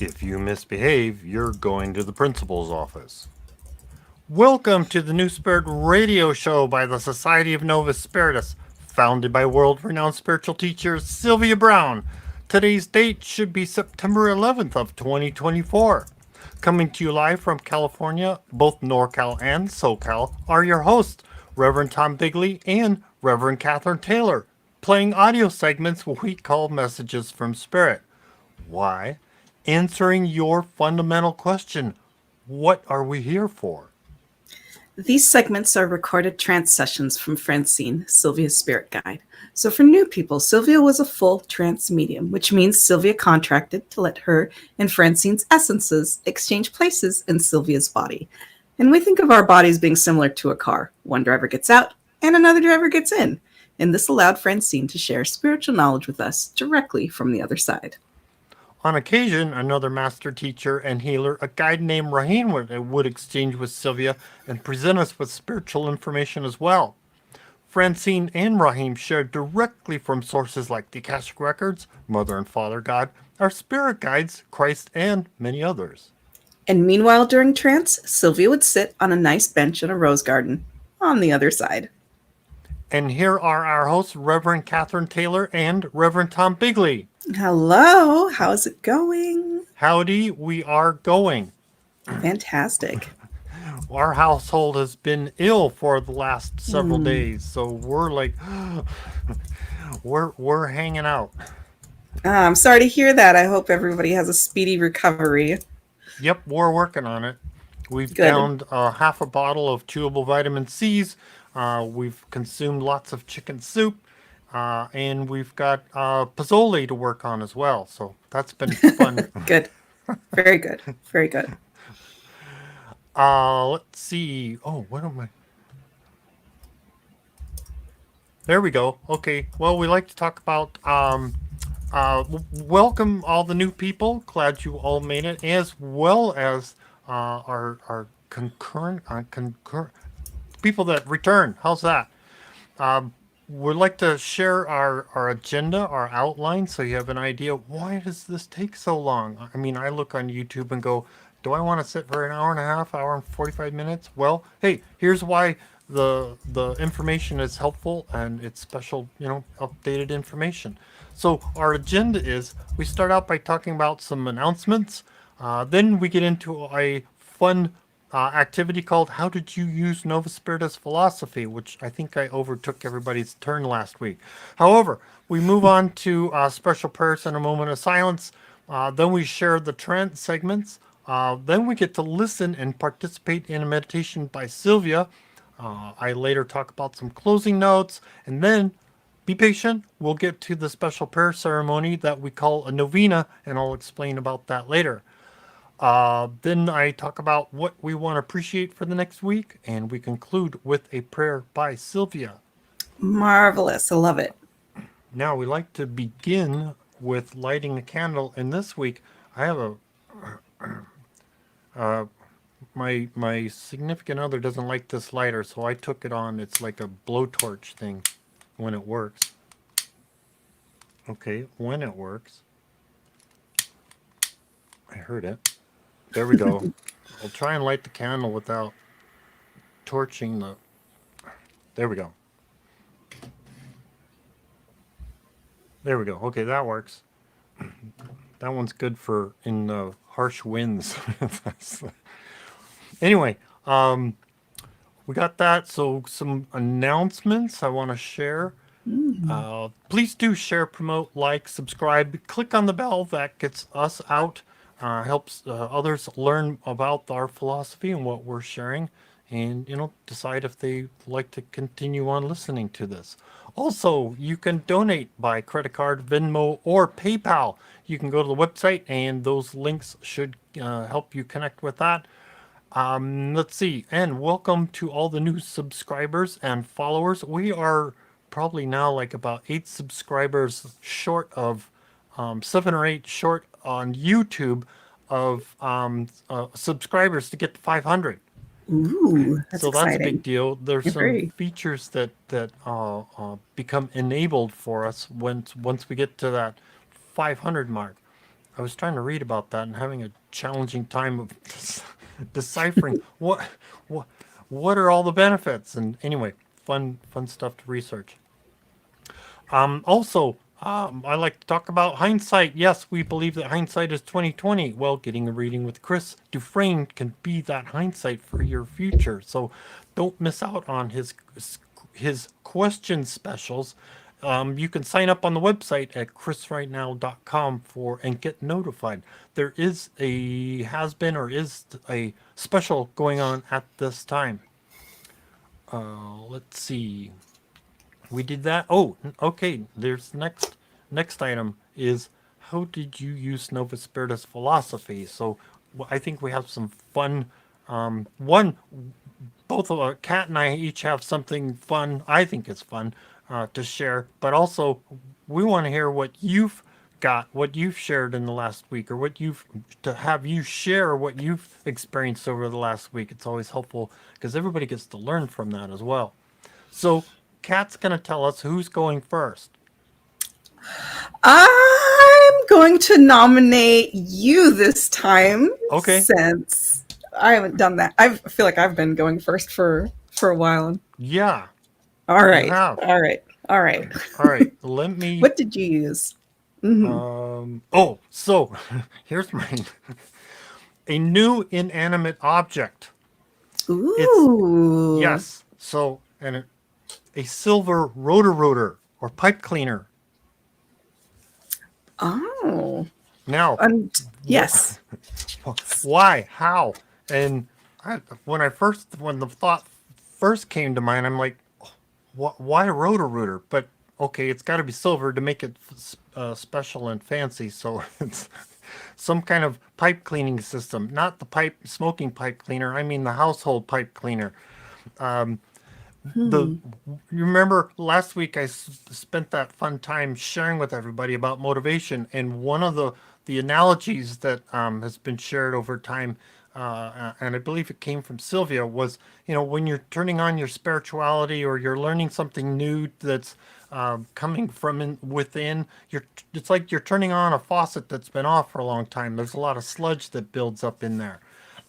If you misbehave, you're going to the principal's office. Welcome to the New Spirit radio show by the Society of Novus Spiritus, founded by world-renowned spiritual teacher Sylvia Browne. Today's date should be September 11th of 2024. Coming to you live from California, both NorCal and SoCal, are your hosts, Reverend Tom Bigley and Reverend Catherine Taylor, playing audio segments we call Messages from Spirit. Why? Answering your fundamental question, what are we here for? These segments are recorded trance sessions from Francine, Sylvia's spirit guide. So for new people, Sylvia was a full trance medium, which means Sylvia contracted to let her and Francine's essences exchange places in Sylvia's body. And we think of our bodies being similar to a car. One driver gets out and another driver gets in. And this allowed Francine to share spiritual knowledge with us directly from the other side. On occasion, another master teacher and healer, a guide named Raheim, would exchange with Sylvia and present us with spiritual information as well. Francine and Raheim shared directly from sources like the Akashic Records, Mother and Father God, our spirit guides, Christ, and many others. And meanwhile, during trance, Sylvia would sit on a nice bench in a rose garden on the other side. And here are our hosts, Reverend Catherine Taylor and Reverend Tom Bigley. Hello, how's it going? Howdy, we are going. Fantastic. Our household has been ill for the last several days, so we're like, we're hanging out. I'm sorry to hear that. I hope everybody has a speedy recovery. Yep, we're working on it. We've downed half a bottle of chewable vitamin C's. We've consumed lots of chicken soup. And we've got Pozzoli to work on as well. So that's been fun. Good. Very good. Very good. Let's see. Oh, what am I? There we go. Okay. Well, we like to talk about welcome all the new people. Glad you all made it, as well as our concurrent people that return. How's that? We'd like to share our agenda, our outline, so you have an idea, why does this take so long? I mean, I look on YouTube and go, do I want to sit for an hour and a half, hour and 45 minutes? Well, hey, here's why the information is helpful and it's special, updated information. So our agenda is, we start out by talking about some announcements. Then we get into a fun activity called How Did You Use Novus Spiritus Philosophy, which I think I overtook everybody's turn last week. However, we move on to special prayers and a moment of silence. Then we share the trance segments. Then we get to listen and participate in a meditation by Sylvia. I later talk about some closing notes. And then, be patient, we'll get to the special prayer ceremony that we call a novena, and I'll explain about that later. Then I talk about what we want to appreciate for the next week, and we conclude with a prayer by Sylvia. Marvelous. I love it. Now, we like to begin with lighting a candle, and this week I have my significant other doesn't like this lighter, so I took it on. It's like a blowtorch thing when it works. Okay, when it works. I heard it. There we go. I'll try and light the candle without torching the... There we go. There we go. Okay, that works. That one's good for in the harsh winds. Anyway, we got that. So some announcements I want to share. Please do share, promote, like, subscribe. Click on the bell. That gets us out. Helps others learn about our philosophy and what we're sharing, and decide if they like to continue on listening to this. Also, you can donate by credit card, Venmo, or PayPal. You can go to the website, and those links should help you connect with that. Let's see, and welcome to all the new subscribers and followers. We are probably now like about 8 subscribers short of 7 or 8 short on YouTube of subscribers to get to 500. Ooh, that's so exciting. That's a big deal. There's some Great. features that become enabled for us once we get to that 500 mark. I was trying to read about that and having a challenging time of deciphering what what are all the benefits. And anyway, fun stuff to research. Also, I like to talk about hindsight. Yes, we believe that hindsight is 2020. Well, getting a reading with Chris Dufresne can be that hindsight for your future. So, don't miss out on his question specials. You can sign up on the website at chrisrightnow.com for and get notified. There is a has been or is a special going on at this time. Let's see. We did that. Oh, okay. There's next item is how did you use Novus Spiritus philosophy? So I think we have some fun. One, both of Kat and I each have something fun. I think it's fun to share, but also we want to hear what you've got, what you've shared in the last week, or what you've to have you share what you've experienced over the last week. It's always helpful because everybody gets to learn from that as well. So Kat's going to tell us who's going first. I'm going to nominate you this time. Okay. Since I haven't done that. I feel like I've been going first for a while. Yeah. All right. You have. All right. All right. All right. Let me. What did you use? Mm-hmm. Oh, so here's mine. A new inanimate object. Ooh. Yes. So, and a silver rotor or pipe cleaner. Oh. Now, yes. Why? How? And when the thought first came to mind, I'm like, why a rotor? But okay, it's got to be silver to make it special and fancy. So it's some kind of pipe cleaning system, not the smoking pipe cleaner. I mean the household pipe cleaner. You remember last week I spent that fun time sharing with everybody about motivation, and one of the analogies that has been shared over time, and I believe it came from Sylvia, was when you're turning on your spirituality or you're learning something new that's coming from within, it's like you're turning on a faucet that's been off for a long time. There's a lot of sludge that builds up in there.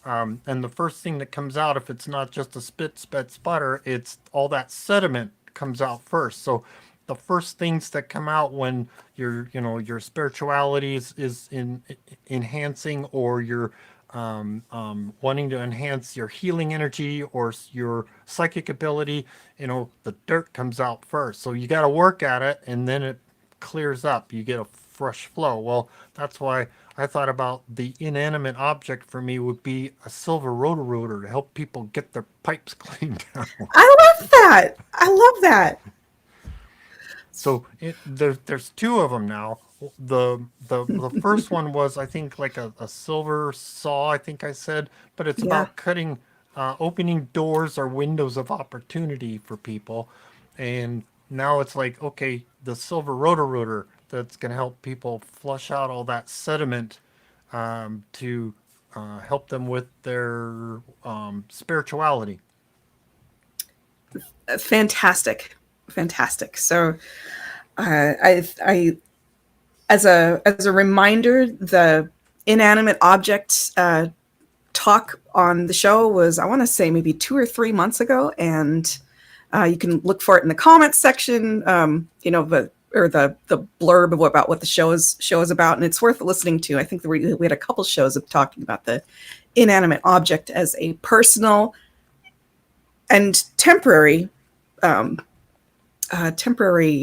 And the first thing that comes out, if it's not just a sputter, it's all that sediment comes out first. So the first things that come out when your spirituality is enhancing, or you're wanting to enhance your healing energy or your psychic ability, the dirt comes out first. So you got to work at it, and then it clears up. You get a fresh flow. Well, that's why I thought about the inanimate object for me would be a silver rotor to help people get their pipes cleaned out. I love that. I love that. So there's two of them now. The first one was, I think, like a silver saw, I think I said, but it's about cutting, opening doors or windows of opportunity for people. And now it's like, okay, the silver rotor that's going to help people flush out all that sediment to help them with their spirituality. Fantastic. So I as a reminder, the inanimate object talk on the show was, I want to say, maybe 2 or 3 months ago, and you can look for it in the comments section. The blurb about what the show is about, and it's worth listening to. I think we had a couple shows of talking about the inanimate object as a personal and temporary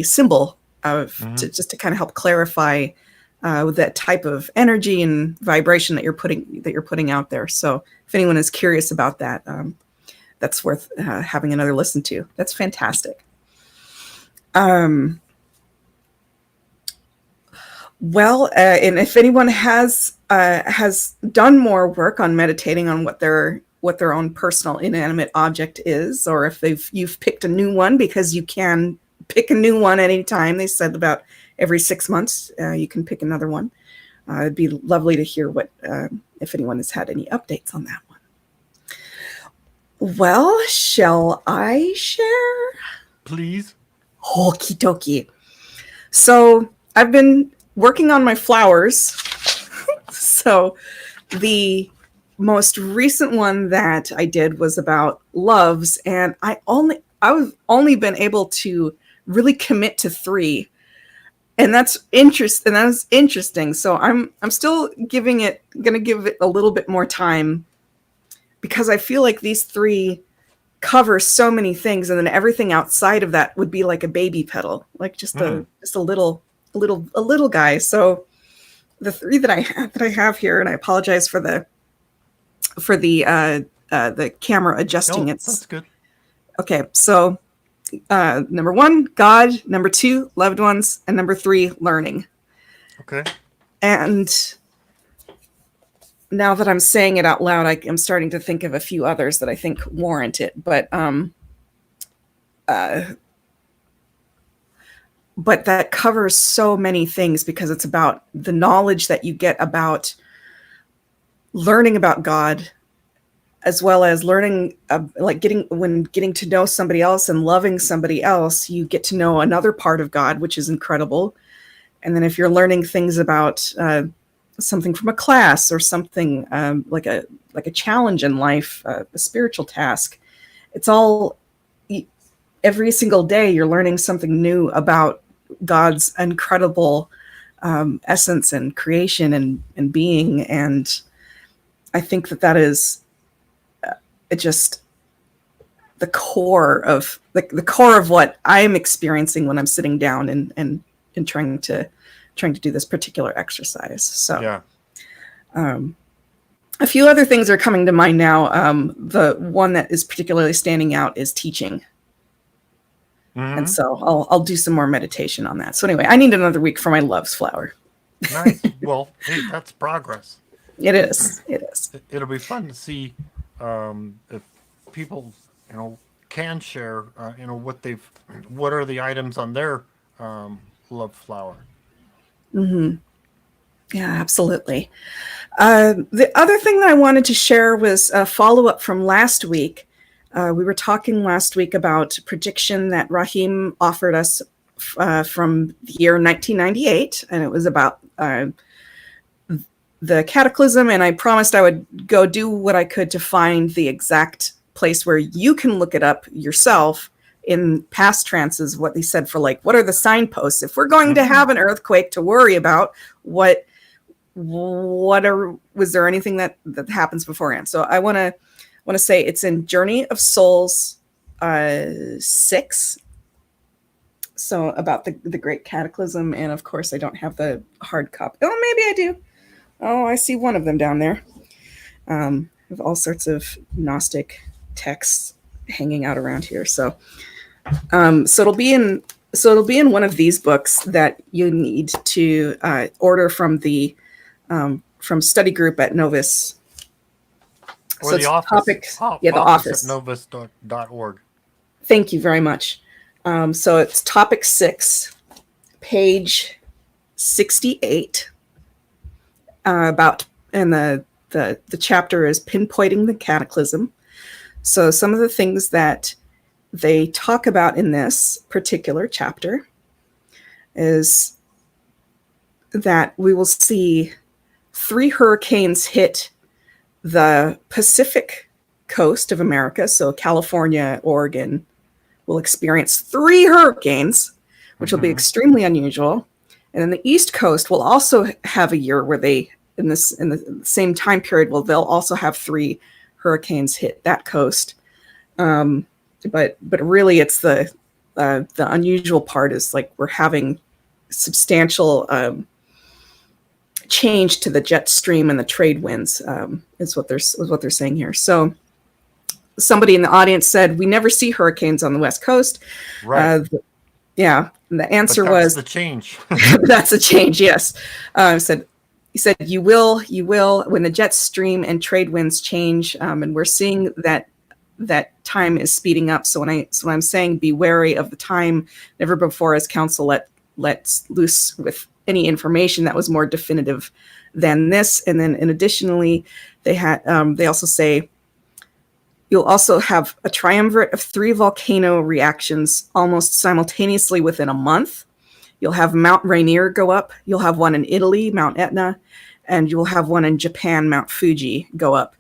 symbol of just to kind of help clarify with that type of energy and vibration that you're putting out there. So if anyone is curious about that, that's worth having another listen to. That's fantastic. Well, and if anyone has done more work on meditating on what their own personal inanimate object is, or if you've picked a new one, because you can pick a new one at any time. They said about every 6 months you can pick another one. It'd be lovely to hear what if anyone has had any updates on that one. Well, shall I share? Please. Okie dokie. So I've been working on my flowers So the most recent one that I did was about loves, and I've only been able to really commit to 3, and that's interesting. So I'm still gonna give it a little bit more time, because I feel like these 3 cover so many things, and then everything outside of that would be like a baby pedal, like just a little guy. So the 3 that I have here, and I apologize for the camera adjusting. That's good. Okay, so number 1, God; number 2, loved ones; and number 3, learning. Okay. And now that I'm saying it out loud, I'm starting to think of a few others that I think warrant it. But that covers so many things, because it's about the knowledge that you get about learning about God, as well as learning, getting to know somebody else and loving somebody else. You get to know another part of God, which is incredible. And then if you're learning things about something from a class, or something like a challenge in life, a spiritual task, it's all, every single day you're learning something new about God's incredible essence and creation and being. And I think that is just the core of what I'm experiencing when I'm sitting down and trying to do this particular exercise. So yeah. A few other things are coming to mind now. The one that is particularly standing out is teaching. Mm-hmm. And so I'll do some more meditation on that. So anyway, I need another week for my loves flower. Nice. Well, hey, that's progress. It is. It'll be fun to see if people, can share, what are the items on their love flower. Mm-hmm. Yeah, absolutely. The other thing that I wanted to share was a follow-up from last week. We were talking last week about a prediction that Raheim offered us from the year 1998, and it was about the cataclysm, and I promised I would go do what I could to find the exact place where you can look it up yourself in past trances, what they said for, like, what are the signposts? If we're going to have an earthquake to worry about, was there anything that happens beforehand? So I want to say it's in Journey of Souls 6. So about the Great Cataclysm, and of course I don't have the hard copy. Oh, maybe I do. Oh, I see one of them down there. With all sorts of Gnostic texts hanging out around here. So it'll be in one of these books that you need to order from the from study group at Novus. Or so the office. The office at novus.org. Thank you very much. So it's topic 6, page 68. And the chapter is pinpointing the cataclysm. So some of the things that they talk about in this particular chapter is that we will see 3 hurricanes hit the Pacific coast of America. So California, Oregon will experience 3 hurricanes, which will be extremely unusual. And then the East Coast will also have a year where they, in the same time period, they'll also have 3 hurricanes hit that coast. But really, it's the unusual part is, like, we're having substantial change to the jet stream and the trade winds, is what they're saying here. So somebody in the audience said, we never see hurricanes on the West Coast. Right. Yeah. And the answer but that's was the change. That's a change. Yes. He said, you will, when the jet stream and trade winds change. And we're seeing that time is speeding up. So when I'm saying be wary of the time, never before has council let loose with any information that was more definitive than this. And then, additionally, they also say you'll also have a triumvirate of 3 volcano reactions almost simultaneously within a month. You'll have Mount Rainier go up. You'll have one in Italy, Mount Etna, and you will have one in Japan, Mount Fuji, go up.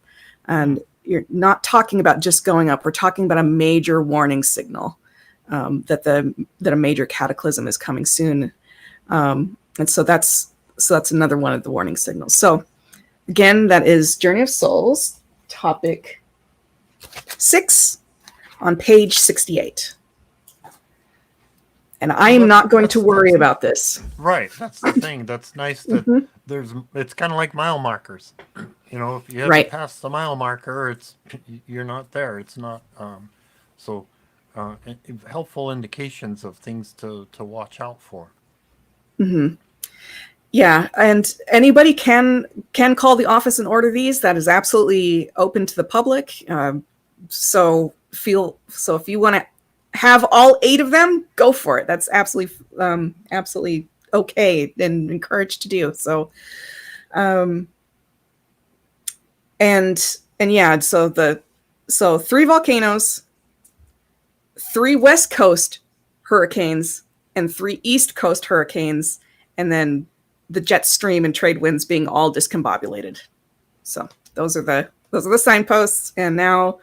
And you're not talking about just going up. We're talking about a major warning signal that a major cataclysm is coming soon. And so that's another one of the warning signals. So again, that is Journey of Souls, topic 6 on page 68. And I am not going to worry about this. Right. That's the thing. That's nice that it's kind of like mile markers. You know, if you have to pass the mile marker, you're not there. It's not, helpful indications of things to watch out for. Mm-hmm. Yeah, and anybody can call the office and order these. That is absolutely open to the public. So if you want to have all 8 of them, go for it. That's absolutely okay and encouraged to do. So, and yeah, so 3 volcanoes, 3 West Coast hurricanes, and 3 East Coast hurricanes, and then the jet stream and trade winds being all discombobulated. So those are the signposts. And now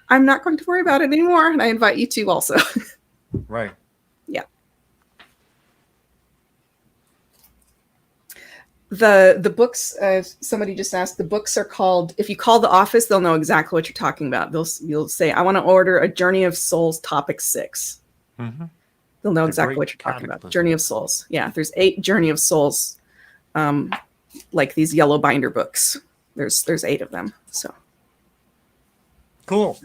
I'm not going to worry about it anymore. And I invite you to also. Right. Yeah. The books, somebody just asked, the books are called, if you call the office, they'll know exactly what you're talking about. You'll say, I want to order a Journey of Souls topic 6. Mm-hmm. They'll know exactly what you're talking about. Journey of Souls. Yeah, there's 8 Journey of Souls, like these yellow binder books. There's 8 of them. So cool.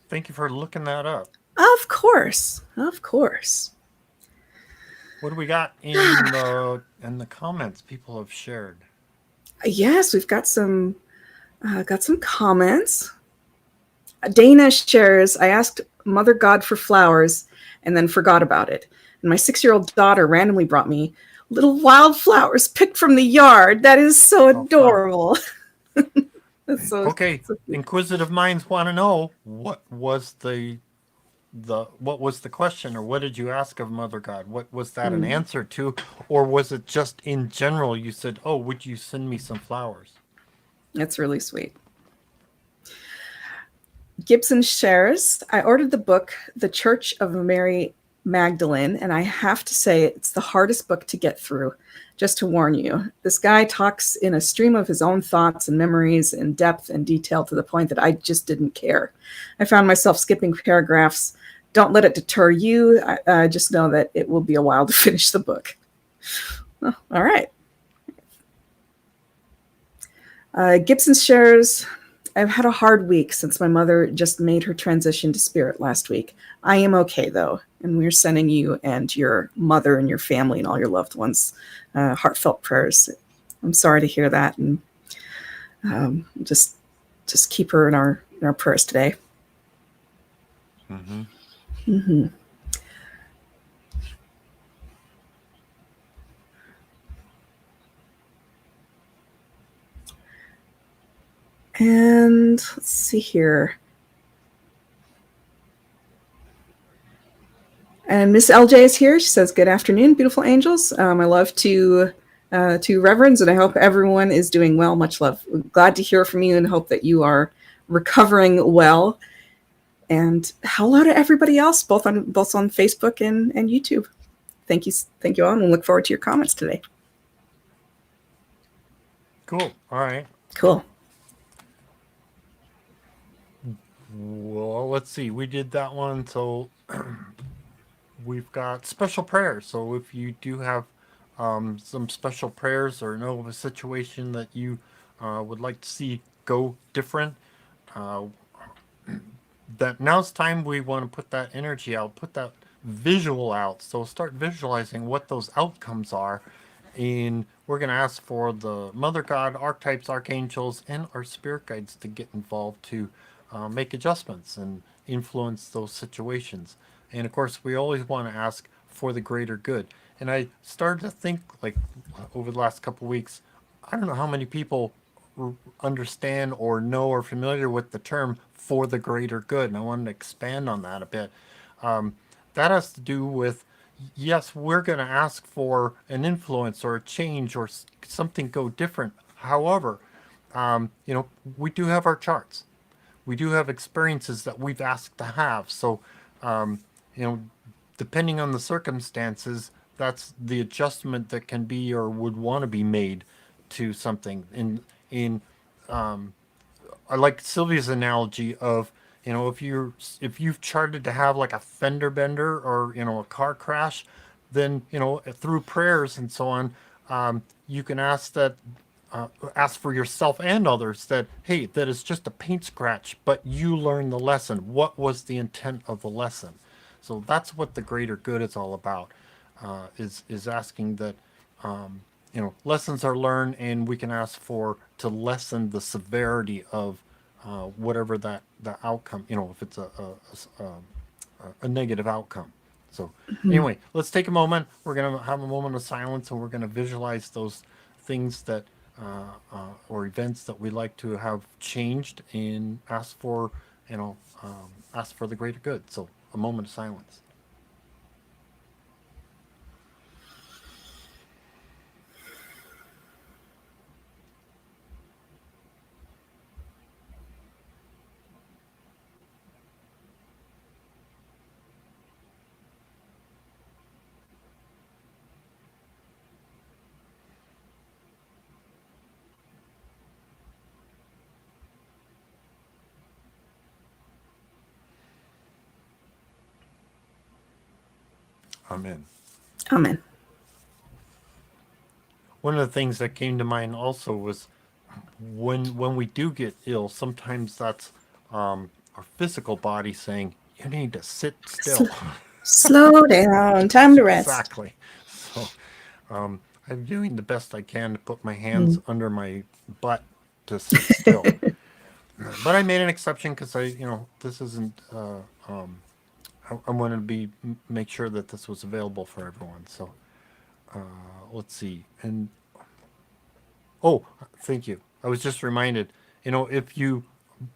Thank you for looking that up. Of course. What do we got in the comments people have shared? Yes, we've got some comments. Dana shares, I asked Mother God for flowers and then forgot about it. And my 6-year-old daughter randomly brought me little wildflowers picked from the yard. That is so adorable. That's so, okay, so inquisitive minds want to know what was the question, or what did you ask of Mother God? What was that an answer to, or was it just in general you said, oh, would you send me some flowers? That's really sweet. Gibson shares, I ordered the book, The Church of Mary Magdalene, and I have to say it's the hardest book to get through. Just to warn you, this guy talks in a stream of his own thoughts and memories in depth and detail to the point that I just didn't care. I found myself skipping paragraphs. Don't let it deter you. Just know that it will be a while to finish the book. Oh, all right. Gibson shares, I've had a hard week since my mother just made her transition to spirit last week. I am okay, though, and we're sending you and your mother and your family and all your loved ones heartfelt prayers. I'm sorry to hear that, and just keep her in our prayers today. Mm-hmm. Mm-hmm. And let's see here. And Miss LJ is here. She says, good afternoon, beautiful angels. My love to Reverends, and I hope everyone is doing well. Much love. Glad to hear from you and hope that you are recovering well. And hello to everybody else, both on Facebook and YouTube. Thank you all, and look forward to your comments today. Cool. All right. Cool. Well, let's see. We did that one, so we've got special prayers. So if you do have some special prayers or know of a situation that you would like to see go different, that now's time we want to put that energy out, put that visual out. So start visualizing what those outcomes are. And we're going to ask for the Mother God, archetypes, archangels, and our spirit guides to get involved to make adjustments and influence those situations. And of course, we always want to ask for the greater good. And I started to think, like, over the last couple of weeks, I don't know how many people understand or know or familiar with the term for the greater good. And I wanted to expand on that a bit. That has to do with yes, we're going to ask for an influence or a change or something go different. However, we do have our charts. We do have experiences that we've asked to have. So, um, you know, depending on the circumstances, that's the adjustment that can be or would want to be made to something. In I like Sylvia's analogy of, if you've charted to have like a fender bender or a car crash, then through prayers and so on, you can ask for yourself and others that, hey, that is just a paint scratch, but you learn the lesson. What was the intent of the lesson? So that's what the greater good is all about. Is asking that lessons are learned, and we can ask for to lessen the severity of whatever the outcome. If it's a negative outcome. So Mhm. anyway, let's take a moment. We're gonna have a moment of silence, and we're gonna visualize those things that or events that we like to have changed, and ask for the greater good. So a moment of silence. Amen. Amen. One of the things that came to mind also was when we do get ill, sometimes that's our physical body saying, "You need to sit still." Slow down. Time to rest. Exactly. So I'm doing the best I can to put my hands Mm. under my butt to sit still. But I made an exception because this isn't. I wanted to make sure that this was available for everyone. So let's see. And oh, thank you. I was just reminded. If you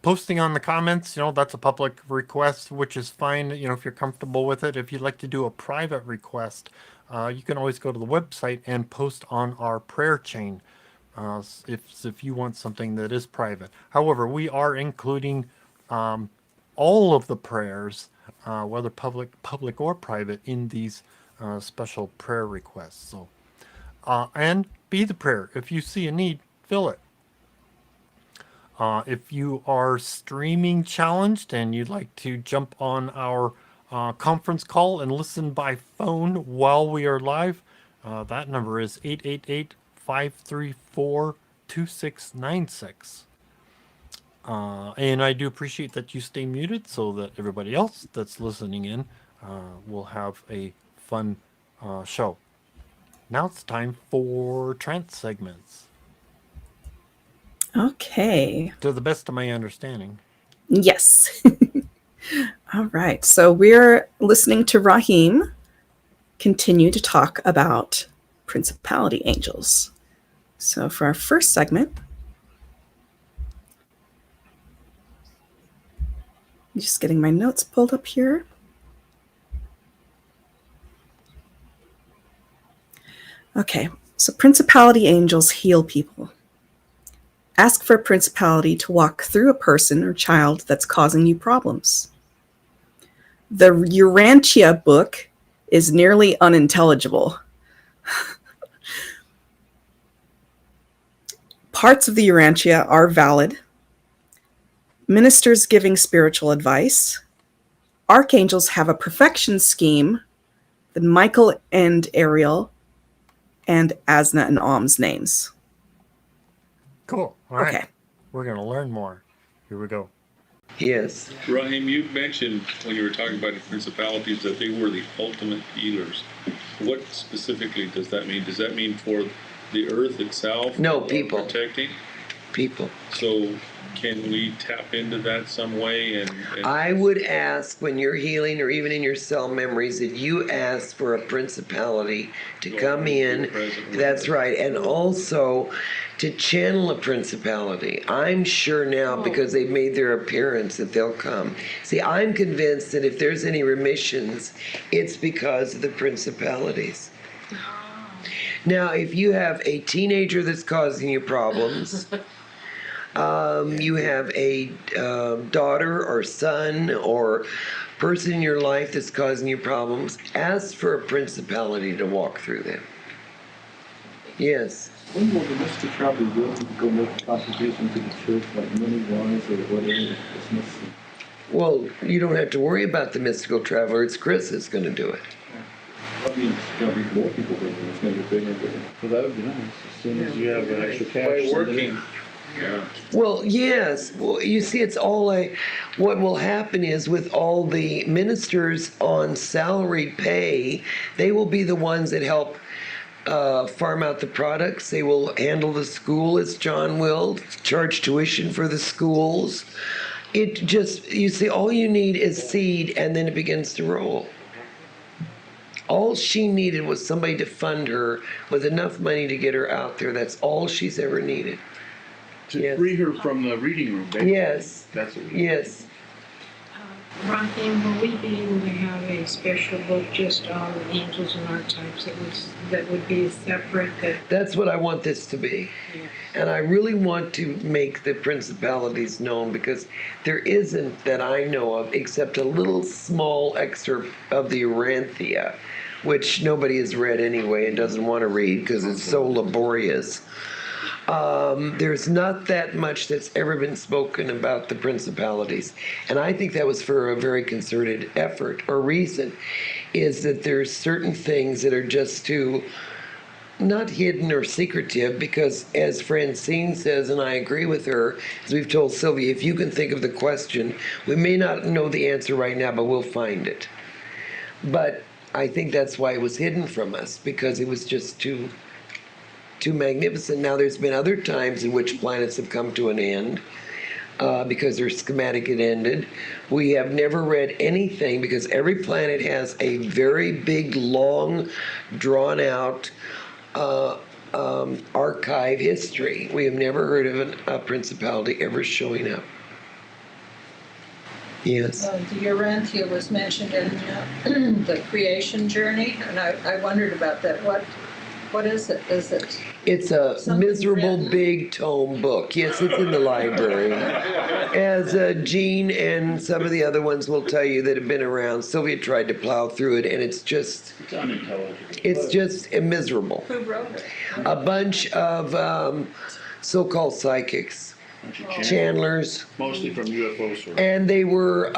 posting on the comments, that's a public request, which is fine. If you're comfortable with it. If you'd like to do a private request, you can always go to the website and post on our prayer chain. If you want something that is private. However, we are including all of the prayers, whether public or private, in these special prayer requests. So, and be the prayer. If you see a need, fill it. If you are streaming challenged and you'd like to jump on our conference call and listen by phone while we are live, that number is 888-534-2696. And I do appreciate that you stay muted so that everybody else that's listening in will have a fun show. Now it's time for trance segments, Okay. to the best of my understanding. Yes. All right. So we're listening to Raheim continue to talk about principality angels. So for our first segment, just getting my notes pulled up here. Okay. So principality angels heal people. Ask for a principality to walk through a person or child that's causing you problems. The Urantia book is nearly unintelligible. Parts of the Urantia are valid. Ministers giving spiritual advice. Archangels have a perfection scheme. The Michael and Ariel and Azna and Om's names. Cool. All right. Okay. We're going to learn more. Here we go. Yes. Raheim, you mentioned when you were talking about the principalities that they were the ultimate healers. What specifically does that mean? Does that mean for the earth itself? No, people. Protecting? People. So can we tap into that some way? And I would ask when you're healing or even in your cell memories that you ask for a principality to come in. That's right. And also to channel a principality. I'm sure now because they've made their appearance that they'll come. See, I'm convinced that if there's any remissions, it's because of the principalities. Now, if you have a teenager that's causing you problems, you have a daughter or son or person in your life that's causing you problems, ask for a principality to walk through them. Yes. When will the Mr. Travel be willing to go make a contribution to the church, like money-wise or whatever is necessary? Well, you don't have to worry about the mystical traveler. It's Chris that's going to do it. I mean, it's going to be more people doing it. It's going to be bigger and bigger. Well, that would be nice. As soon as you have an extra cash. by send it working. in. Yeah. Well, yes. Well, you see, it's all what will happen is with all the ministers on salary pay, they will be the ones that help farm out the products. They will handle the school as John will, charge tuition for the schools. It just, you see, all you need is seed and then it begins to roll. All she needed was somebody to fund her with enough money to get her out there. That's all she's ever needed. To Yes. free her from the reading room, basically. Yes. That's what Yes. Raheim, will we be able to have a special book just on angels and archetypes that would be separate? That's what I want this to be. Yeah. And I really want to make the principalities known because there isn't that I know of except a little small excerpt of the Urantia, which nobody has read anyway and doesn't want to read because it's so laborious. There's not that much that's ever been spoken about the principalities. And I think that was for a very concerted effort or reason, is that there's certain things that are just too, not hidden or secretive, because as Francine says, and I agree with her, as we've told Sylvia, if you can think of the question, we may not know the answer right now, but we'll find it. But I think that's why it was hidden from us, because it was just too magnificent. Now, there's been other times in which planets have come to an end because their schematic had ended. We have never read anything because every planet has a very big, long, drawn-out archive history. We have never heard of a principality ever showing up. Yes. The Urantia was mentioned in the creation journey, and I wondered about that. What is it? Is it? It's a Something miserable written? big tome book. Yes, it's in the library. As Jean and some of the other ones will tell you that have been around, Sylvia tried to plow through it, and it's just miserable. Who wrote it? A bunch of so-called psychics, channelers, mostly from UFO sources. and they were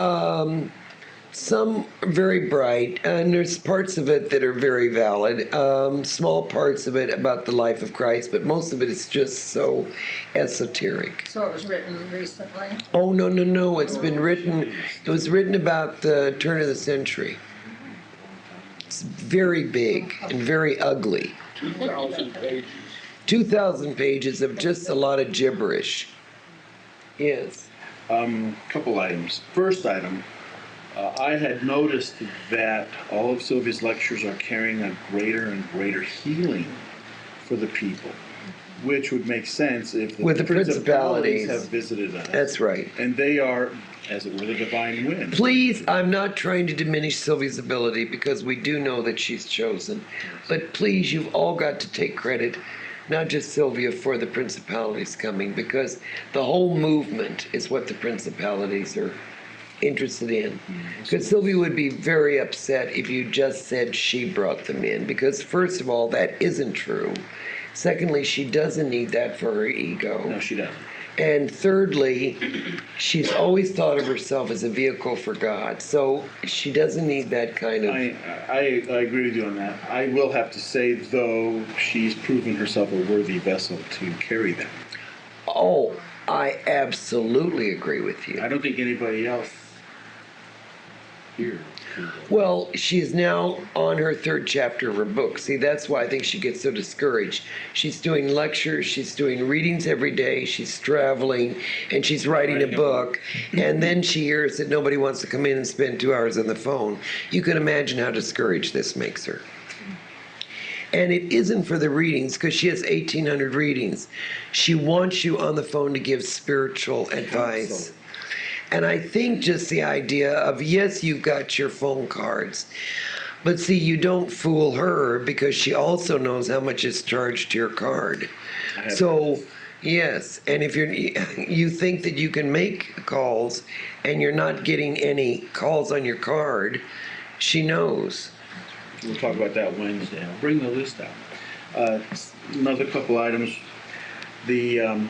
some very bright, and there's parts of it that are very valid, small parts of it about the life of Christ, but most of it is just so esoteric. So it was written recently. Oh, no, it was written about the turn of the century. It's very big and very ugly. 2,000 pages. 2,000 pages of just a lot of gibberish. Yes. Couple items. First item, I had noticed that all of Sylvia's lectures are carrying a greater and greater healing for the people, which would make sense if With the principalities. have visited us. That's right. And they are, as it were, the divine wind. Please, I'm not trying to diminish Sylvia's ability because we do know that she's chosen. But please, you've all got to take credit, not just Sylvia, for the principalities coming, because the whole movement is what the principalities are interested in. Because Sylvia would be very upset if you just said she brought them in, because first of all, that isn't true. Secondly, she doesn't need that for her ego. No, she doesn't. And thirdly, she's always thought of herself as a vehicle for God. So she doesn't need that kind of... I agree with you on that. I will have to say, though, she's proven herself a worthy vessel to carry them. Oh, I absolutely agree with you. I don't think anybody else here. Well, she is now on her third chapter of her book. See, that's why I think she gets so discouraged. She's doing lectures, she's doing readings every day, she's traveling, and she's writing a book. And then she hears that nobody wants to come in and spend 2 hours on the phone. You can imagine how discouraged this makes her. And it isn't for the readings, because she has 1,800 readings. She wants you on the phone to give spiritual advice. And I think just the idea of, yes, you've got your phone cards, but see, you don't fool her, because she also knows how much is charged to your card. So, yes, and if you think that you can make calls and you're not getting any calls on your card, she knows. We'll talk about that Wednesday. I'll bring the list out. Another couple items. The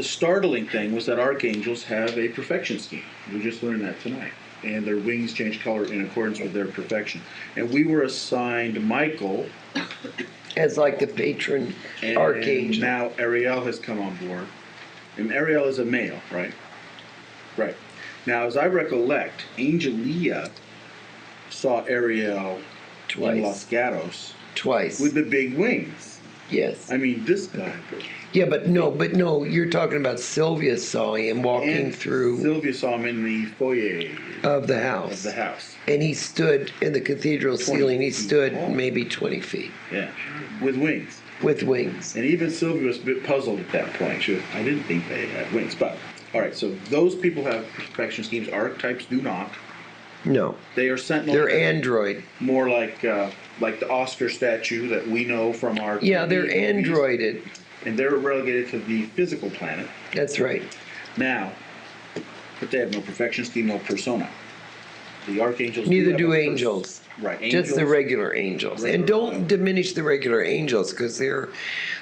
startling thing was that archangels have a perfection scheme. We just learned that tonight. And their wings change color in accordance with their perfection. And we were assigned Michael As like the patron and archangel. now Ariel has come on board. And Ariel is a male, right? Right. Now, as I recollect, Angelia saw Ariel in Los Gatos Twice. with the big wings. Yes. I mean, this guy. Yeah, but no, you're talking about Sylvia saw him walking And through Sylvia saw him in the foyer of the of house. the house. And he stood in the cathedral 20 ceiling, he feet stood tall. maybe 20 feet Yeah, with wings. with wings. And even Sylvia was a bit puzzled at that point. She was, I didn't think they had wings. But, all right, so those people have perfection schemes. Archetypes do not. No, They are sentinel. they're android. More like the Oscar statue that we know from our. Yeah, they're TV movies. androided. And they're relegated to the physical planet. That's right. Now, but they have no perfection scheme, no persona. The archangels. Neither have do a angels. Right. Just the regular angels. And don't diminish the regular angels, because they're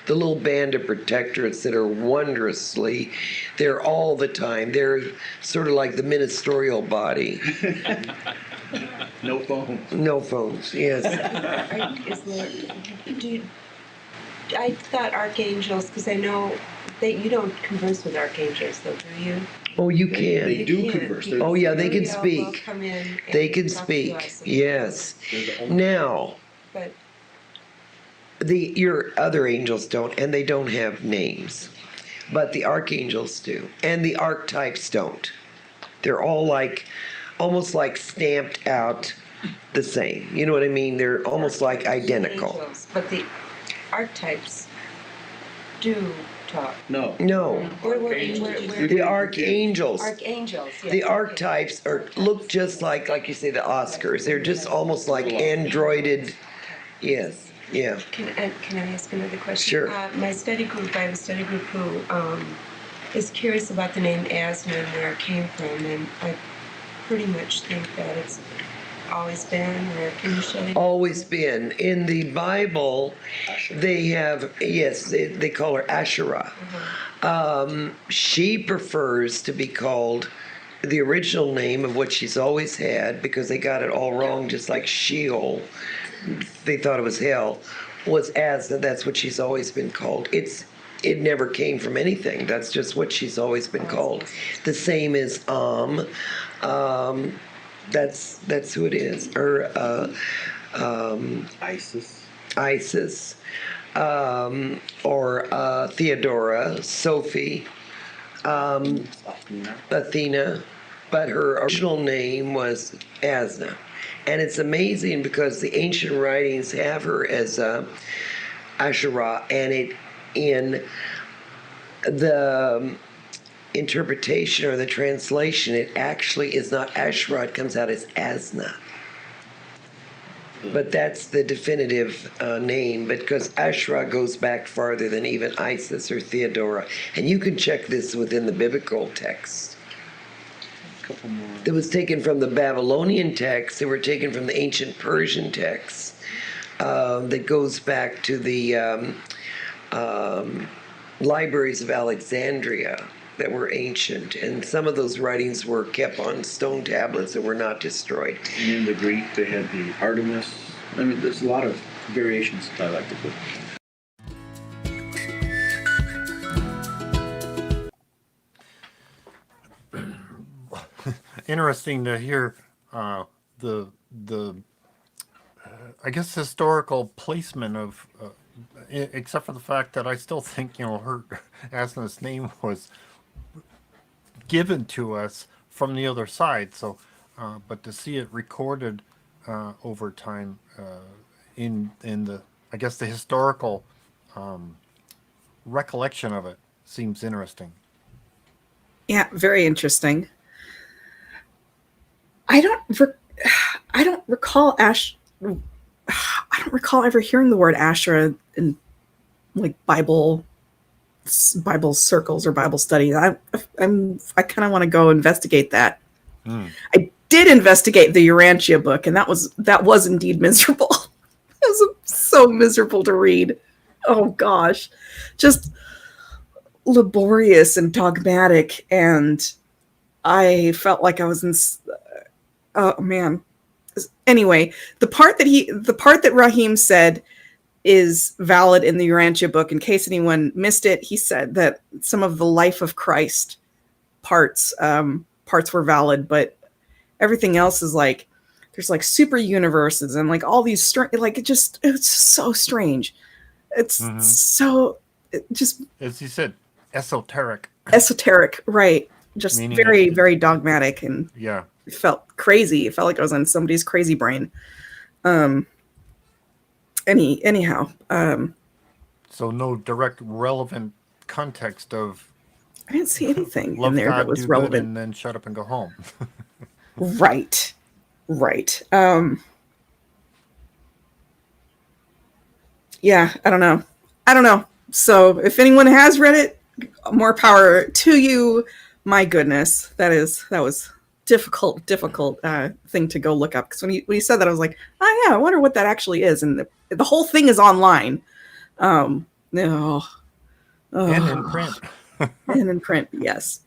the little band of protectorates that are wondrously, they're all the time. They're sort of like the ministerial body. No phone. No phones, yes. I thought archangels, because I know that you don't converse with archangels, though, do you? Oh, you They can. do can. converse. Oh, yeah, they can Ariel will speak. come in and They can talk to speak, us. yes. They're the only- Now, But your other angels don't, and they don't have names. But the archangels do, and the archetypes don't. They're all almost like stamped out the same. You know what I mean? They're almost like identical. angels, but the archetypes do talk. No. No, We're the archangels. archangels. Yes. The archetypes look just like you say, the Oscars. They're just almost like androided. Yes, yeah. Can I ask another question? Sure. My study group, I have a study group who is curious about the name Azna and where it came from, and I pretty much think that it's always been, or can you shed any? Always been. In the Bible, they have, yes, they call her Asherah. She prefers to be called the original name of what she's always had, because they got it all wrong, just like Sheol. They thought it was hell, was Asna. That's what she's always been called. It never came from anything. That's just what she's always been called. The same as Om. That's who it is. Or ISIS. Isis. Or Theodora, Sophie, Athena. But her original name was Azna. And it's amazing because the ancient writings have her as Asherah, and in the interpretation or the translation, it actually is not Asherah, it comes out as Azna. But that's the definitive name, because Asherah goes back farther than even Isis or Theodora. And you can check this within the biblical text. Couple more. It was taken from the Babylonian texts. They were taken from the ancient Persian texts. That goes back to the libraries of Alexandria that were ancient. And some of those writings were kept on stone tablets that were not destroyed. And in the Greek, they had the Artemis. I mean, there's a lot of variations dialectically. interesting to hear the I guess historical placement of, except for the fact that I still think her Asna's name was given to us from the other side. So, but to see it recorded over time in the I guess the historical recollection of it seems interesting. Yeah, very interesting. I don't recall I don't recall ever hearing the word Asherah in like Bible circles or Bible studies. I kind of want to go investigate that. I did investigate the Urantia book, and that was indeed miserable. It was so miserable to read. Oh gosh, just laborious and dogmatic, and I felt like I was in. Oh man. Anyway, the part that Raheim said is valid in the Urantia book. In case anyone missed it, he said that some of the life of Christ parts were valid, but everything else is like there's like super universes and like all these it's so strange. It's so just as you said, esoteric, right? Just meaning very very dogmatic, and yeah, it felt crazy. It felt like I was in somebody's crazy brain. Anyhow. So no direct relevant context of. I didn't see anything Love in there God, that was do relevant. good, and then shut up and go home. Right. Yeah, I don't know. So if anyone has read it, more power to you. My goodness, that was difficult thing to go look up, because when you said that, I was like, oh yeah, I wonder what that actually is, and the whole thing is online. No. And in print. And in print, yes.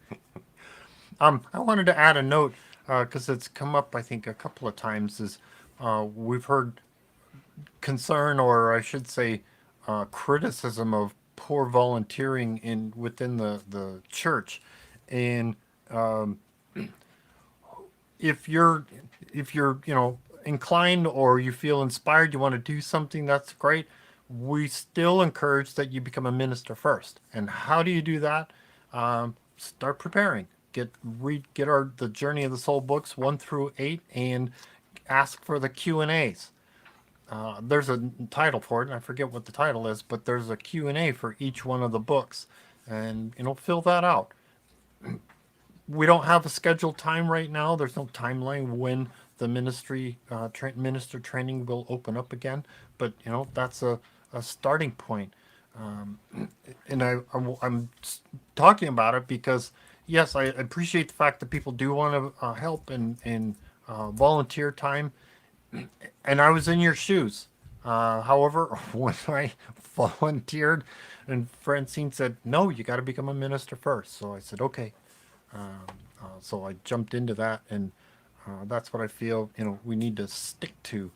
I wanted to add a note because it's come up, I think, a couple of times. Is we've heard concern, or I should say, criticism of poor volunteering within the church, and if you're inclined or you feel inspired, you want to do something, that's great. We still encourage that you become a minister first. And how do you do that? Start preparing. Get the Journey of the Soul books 1-8 and ask for the Q&As. There's a title for it, and I forget what the title is, but there's a Q&A for each one of the books, and fill that out. We don't have a scheduled time right now. There's no timeline when the ministry minister training will open up again, but that's a starting point. And I'm talking about it because yes, I appreciate the fact that people do want to help in volunteer time, and I was in your shoes. However, when I volunteered, and Francine said, "No, you got to become a minister first," so I said, "Okay." So I jumped into that, and that's what I feel we need to stick to,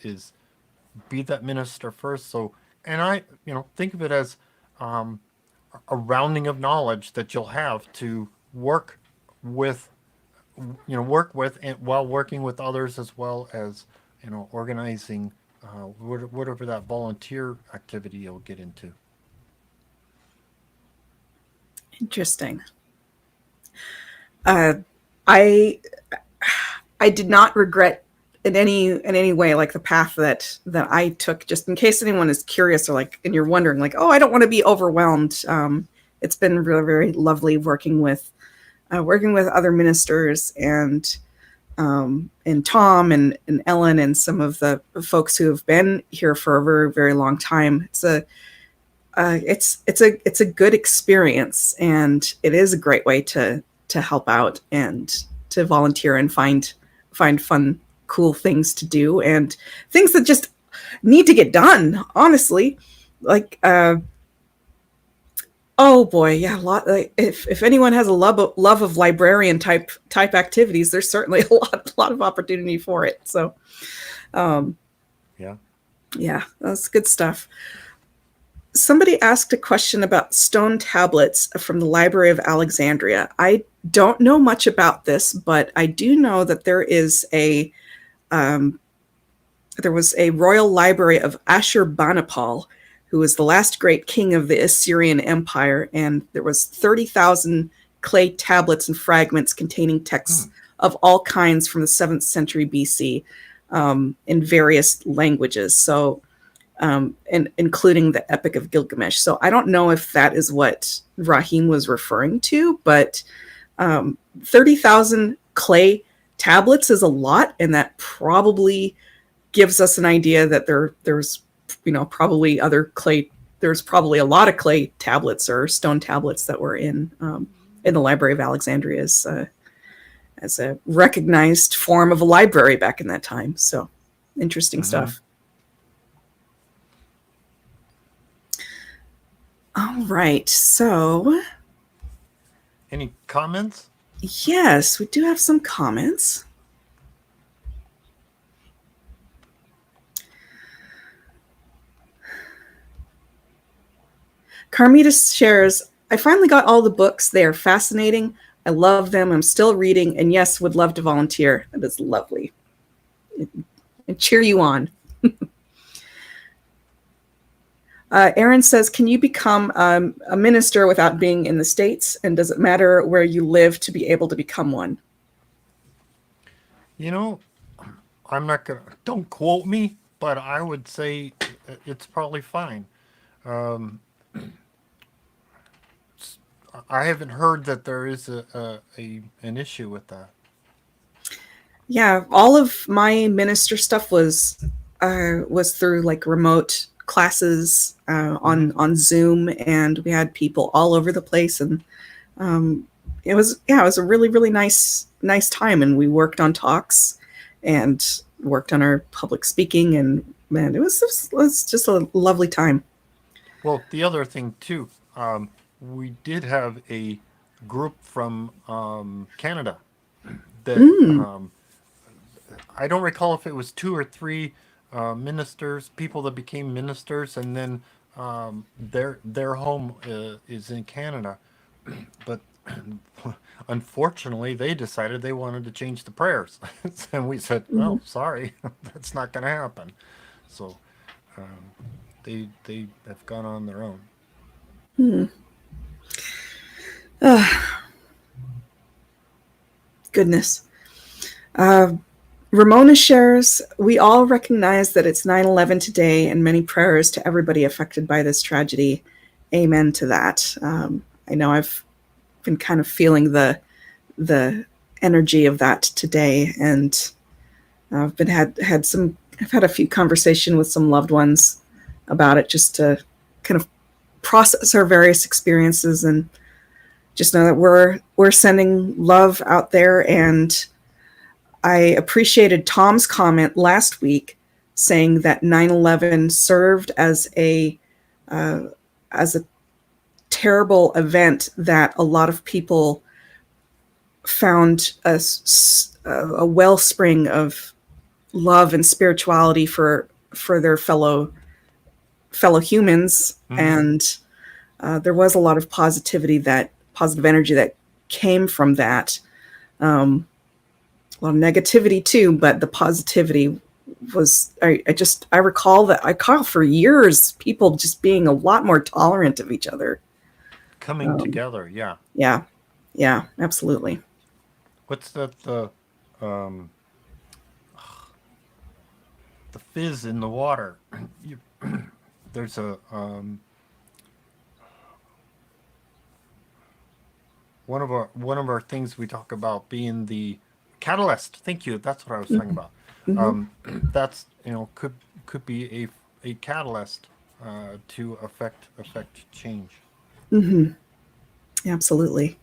is be that minister first. So, and I think of it as a rounding of knowledge that you'll have to work with and while working with others, as well as organizing whatever that volunteer activity you'll get into. Interesting. I did not regret in any way like the path that I took. Just in case anyone is curious, or and you're wondering, I don't want to be overwhelmed. It's been really very lovely working with other ministers, and Tom and Ellen and some of the folks who have been here for a very very long time. It's a good experience, and it is a great way to help out and to volunteer and find fun, cool things to do, and things that just need to get done, honestly. Oh boy, yeah, a lot. If anyone has a love of librarian type activities, there's certainly a lot of opportunity for it. So yeah, that's good stuff. Somebody asked a question about stone tablets from the Library of Alexandria. I don't know much about this, but I do know that there is there was a royal library of Ashurbanipal, who was the last great king of the Assyrian Empire, and there was 30,000 clay tablets and fragments containing texts of all kinds from the 7th century BC in various languages, so including the Epic of Gilgamesh. So I don't know if that is what Raheim was referring to, but 30,000 clay tablets is a lot, and that probably gives us an idea that there's probably there's probably a lot of clay tablets or stone tablets that were in the Library of Alexandria as a recognized form of a library back in that time. So interesting stuff. All right, so Any comments? yes, we do have some comments. Carmita shares, I finally got all the books. They are fascinating. I love them. I'm still reading, and yes, would love to volunteer. That is lovely. And cheer you on. Aaron says, can you become a minister without being in the States? And does it matter where you live to be able to become one? I'm not going to, don't quote me, but I would say it's probably fine. I haven't heard that there is an issue with that. Yeah, all of my minister stuff was through like remote classes on Zoom, and we had people all over the place, and it was a really, really nice time, and we worked on talks and worked on our public speaking, and man, it was just a lovely time. Well, the other thing too, we did have a group from Canada that I don't recall if it was 2 or 3 people that became ministers, and then their home is in Canada, but unfortunately they decided they wanted to change the prayers, and we said, well, sorry, that's not going to happen. So they have gone on their own. Goodness. Ramona shares, we all recognize that it's 9/11 today, and many prayers to everybody affected by this tragedy. Amen to that. I know I've been kind of feeling the energy of that today, and I've had a few conversations with some loved ones about it, just to kind of process our various experiences, and just know that we're sending love out there. And I appreciated Tom's comment last week saying that 9/11 served as a terrible event that a lot of people found a wellspring of love and spirituality for their fellow humans, and there was a lot of positive energy that came from that. A lot of negativity too, but the positivity was, I recall for years people just being a lot more tolerant of each other. Coming together, yeah. Yeah, absolutely. What's that, the fizz in the water? There's a one of our things we talk about being the catalyst. Thank you. That's what I was talking about. That's could be a catalyst to affect change. Absolutely.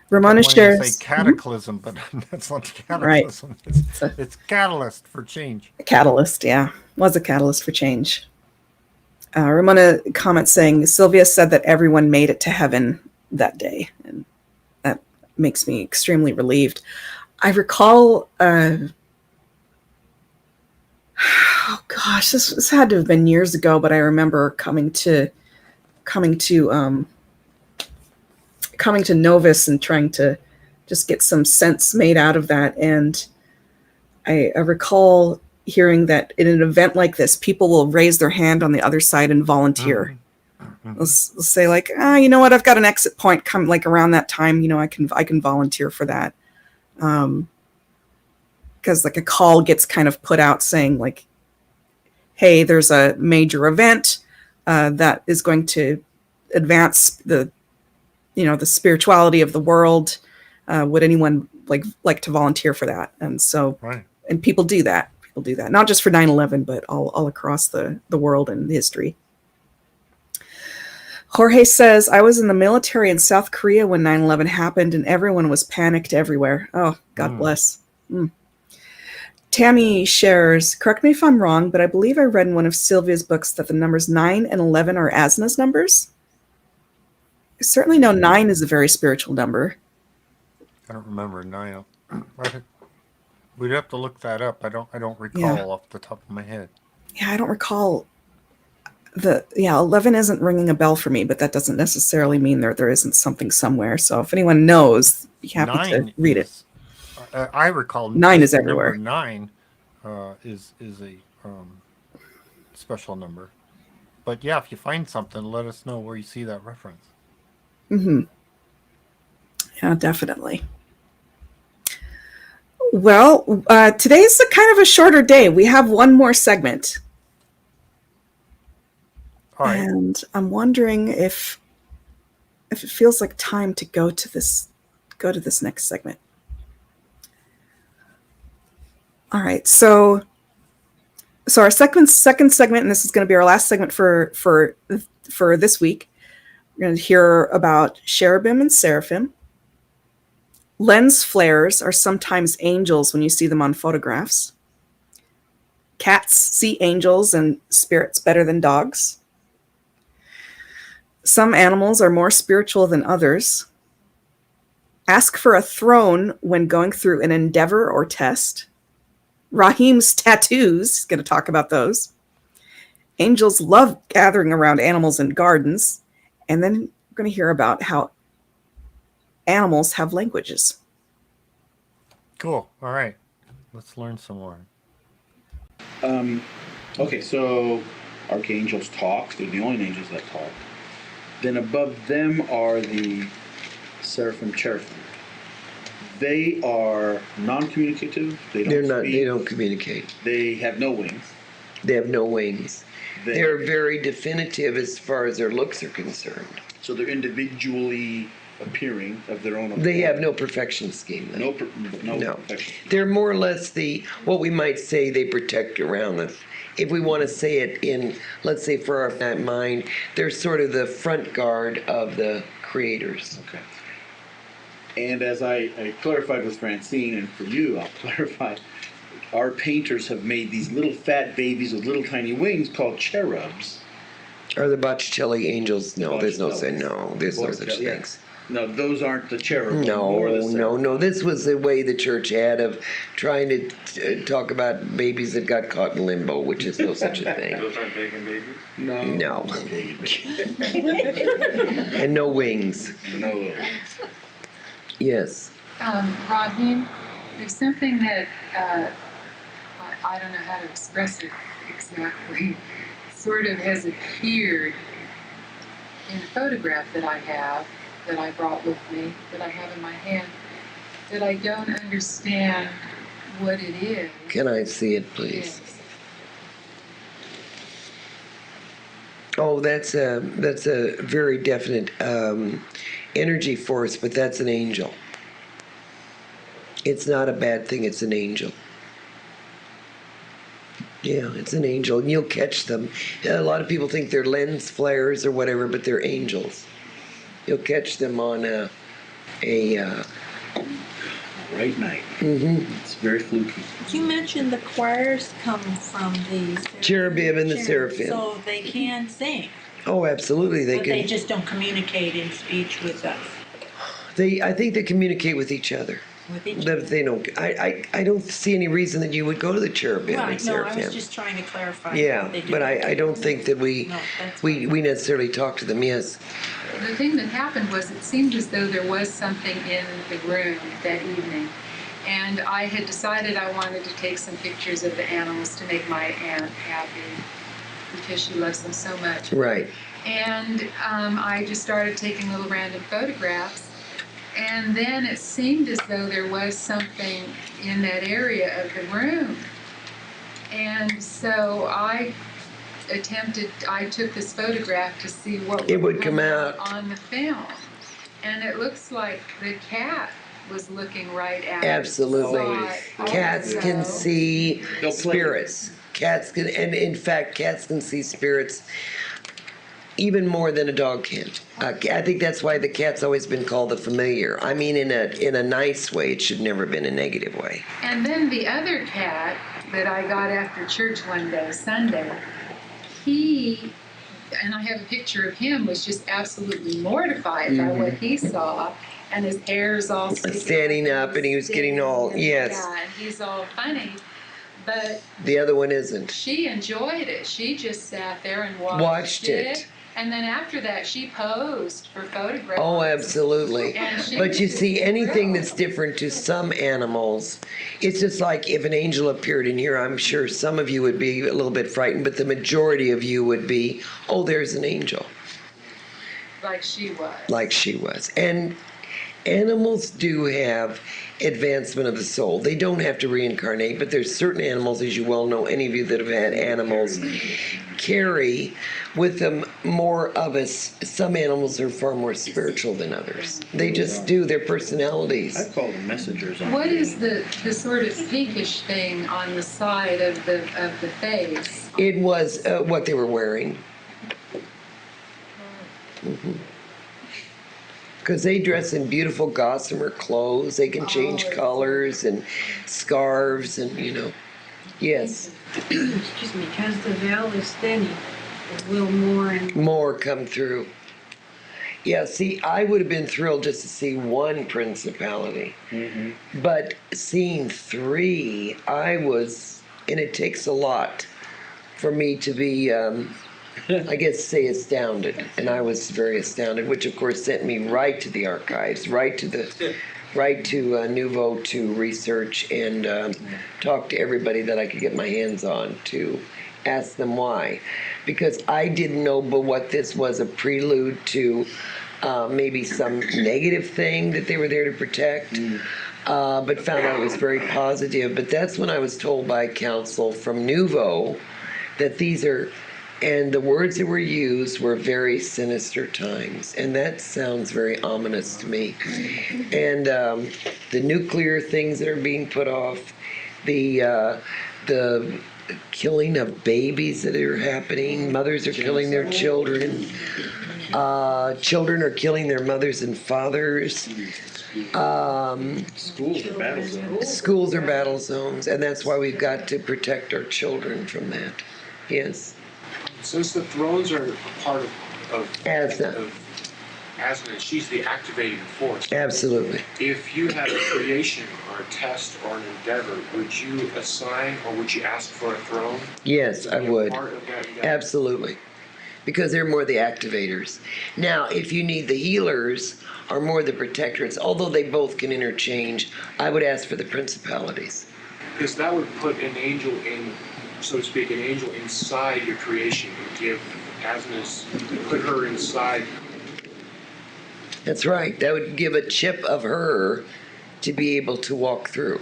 Ramona shares. Say cataclysm, but that's not cataclysm. Right. It's catalyst for change. A catalyst, yeah, was a catalyst for change. Ramona comments saying, Sylvia said that everyone made it to heaven that day, and that makes me extremely relieved. I recall, oh gosh, this had to have been years ago, but I remember coming to Novus and trying to just get some sense made out of that. And I recall hearing that in an event like this, people will raise their hand on the other side and volunteer. They'll say like, you know what, I've got an exit point come like around that time, you know, I can volunteer for that. Because like a call gets kind of put out saying like, hey, there's a major event that is going to advance the spirituality of the world. Would anyone like to volunteer for that? And so, and people do that. People do that, not just for 9/11, but all across the world and history. Jorge says, I was in the military in South Korea when 9/11 happened and everyone was panicked everywhere. Oh, God bless. Tammy shares, correct me if I'm wrong, but I believe I read in one of Sylvia's books that the numbers 9 and 11 are Azna's numbers. I certainly know 9 is a very spiritual number. I don't remember 9. We'd have to look that up. I don't recall off the top of my head. Yeah, I don't recall 11 isn't ringing a bell for me, but that doesn't necessarily mean there isn't something somewhere. So if anyone knows, be happy to read it. I recall 9 is everywhere. Number 9 is a special number. But yeah, if you find something, let us know where you see that reference. Yeah, definitely. Well, today's a kind of a shorter day. We have one more segment. All right. And I'm wondering if it feels like time to go to this next segment. All right, so our second segment, and this is going to be our last segment for this week. We're going to hear about Cherubim and Seraphim. Lens flares are sometimes angels when you see them on photographs. Cats see angels and spirits better than dogs. Some animals are more spiritual than others. Ask for a throne when going through an endeavor or test. Raheim's tattoos, he's going to talk about those. Angels love gathering around animals in gardens. And then we're going to hear about how animals have languages. Cool. All right. Let's learn some more. Okay, so Archangels talk. They're the only angels that talk. Then above them are the Seraphim, Cherubim. They are non-communicative. They don't communicate. They have no wings. They have no wings. They're very definitive as far as their looks are concerned. So they're individually appearing of their own. They have no perfection scheme. No perfection. They're more or less what we might say they protect around us. If we want to say it in, let's say for our mind, they're sort of the front guard of the creators. Okay. And as I clarified with Francine, and for you, I'll clarify, our painters have made these little fat babies with little tiny wings called cherubs. Are the Botticelli angels? No, there's no such things. No, those aren't the cherubs. No. This was the way the church had of trying to talk about babies that got caught in limbo, which is no such a thing. Those aren't pagan babies? No. And no wings. No wings. Yes. Raheim, there's something that I don't know how to express it exactly, sort of has appeared in a photograph that I have, that I brought with me, that I have in my hand, that I don't understand what it is. Can I see it, please? Yes. Oh, that's a very definite energy force, but that's an angel. It's not a bad thing, it's an angel. Yeah, it's an angel, and you'll catch them. A lot of people think they're lens flares or whatever, but they're angels. You'll catch them on a right night. Mm-hmm. It's very fluky. You mentioned the choirs come from the Cherubim and the Seraphim. So they can sing. Oh, absolutely, But they just don't communicate in speech with us. I think they communicate with each other. They don't. I don't see any reason that you would go to the Cherubim and Seraphim. No, I was just trying to clarify. Yeah, but I don't think that we necessarily talk to them. Yes. the thing that happened was it seemed as though there was something in the room that evening. And I had decided I wanted to take some pictures of the animals to make my aunt happy because she loves them so much. Right. And I just started taking little random photographs. And then it seemed as though there was something in that area of the room. And so I took this photograph to see what would come out on the film. And it looks like the cat was looking right at Absolutely. it. Cats can see They'll play. spirits. Cats can, and in fact, cats can see spirits even more than a dog can. I think that's why the cat's always been called the familiar. I mean, in a nice way. It should never have been a negative way. And then the other cat that I got after church one day, Sunday, he, and I have a picture of him, was just absolutely mortified by what he saw. And his hair's all Standing up, and he was getting all, yes. Yeah, and he's all funny. But The other one isn't. she enjoyed it. She just sat there and watched it. And then after that, she posed for photographs. Oh, absolutely. And she But was you just see, anything thrilled. that's different to some animals, it's just like if an angel appeared in here, I'm sure some of you would be a little bit frightened, but the majority of you would be, oh, there's an angel, Like she was. like she was. And animals do have advancement of the soul. They don't have to reincarnate, but there's certain animals, as you well know, any of you that have had animals, carry with them more of us. Some animals are far more spiritual than others. They just do, their personalities. I call them messengers. on What the- is the sort of pinkish thing on the side of the face? It was what they were wearing. Because they dress in beautiful gossamer clothes. They can change colors and scarves and, Yes, Excuse me, as the veil is thinning, it will more and more come through. Yeah, see, I would have been thrilled just to see one principality. But seeing three, and it takes a lot for me to be, I guess say astounded. And I was very astounded, which of course sent me right to the archives, right to Nouveau to research and talk to everybody that I could get my hands on to ask them why. Because I didn't know but what this was a prelude to maybe some negative thing that they were there to protect, but found out it was very positive. But that's when I was told by counsel from Nouveau that these are, and the words that were used were very sinister times, and that sounds very ominous to me. And the nuclear things that are being put off, the killing of babies that are happening, mothers are killing their children, children are killing their mothers and fathers. Schools are battle zones. Schools are battle zones, and that's why we've got to protect our children from that. Yes. Since the thrones are a part of Azna. Azna, she's the activating force. Absolutely. If you had a creation or a test or an endeavor, would you assign or would you ask for a throne? Yes, I Be a would. part of that endeavor? Absolutely. Because they're more the activators. Now, if you need the healers or more the protectors, although they both can interchange, I would ask for the principalities. Because that would put an angel in, so to speak, an angel inside your creation and give Asna's, put her inside. That's right. That would give a chip of her to be able to walk through.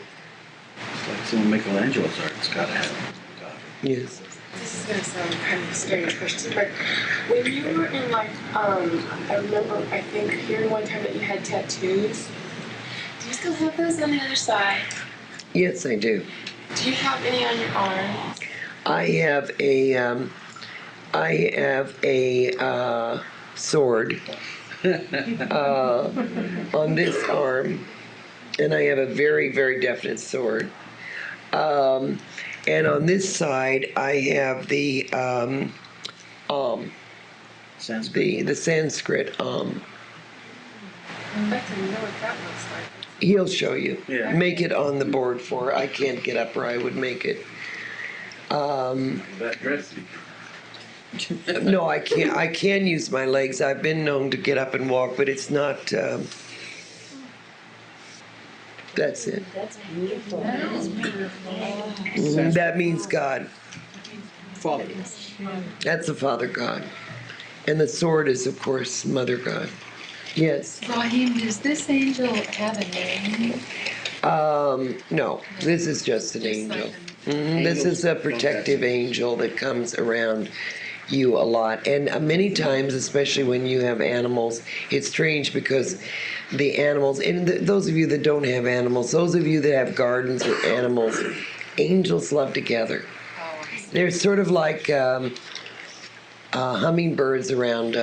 It's like some of Michelangelo's art. It's got to have God. Yes. This is gonna sound kind of a strange question, but when you were in I remember, I think, hearing one time that you had tattoos. Do you still have those on the other side? Yes, I do. Do you have any on your arm? I have a sword on this arm, and I have a very, very definite sword. And on this side, I have the Sanskrit. the Sanskrit I'd like to know what that looks like. He'll show you. Yeah. Make it on the board for her. I can't get up, or I would make it. That dress. No, I can't. I can use my legs. I've been known to get up and walk, but it's not. That's it. That's beautiful. That means God. Father. That's the Father God. And the sword is, of course, Mother God. Yes. Raheim, does this angel have a name? No, this is just an angel. This is a protective angel that comes around you a lot. And many times, especially when you have animals, it's strange because the animals, and those of you that don't have animals, those of you that have gardens with animals, angels love together. They're sort of like hummingbirds around,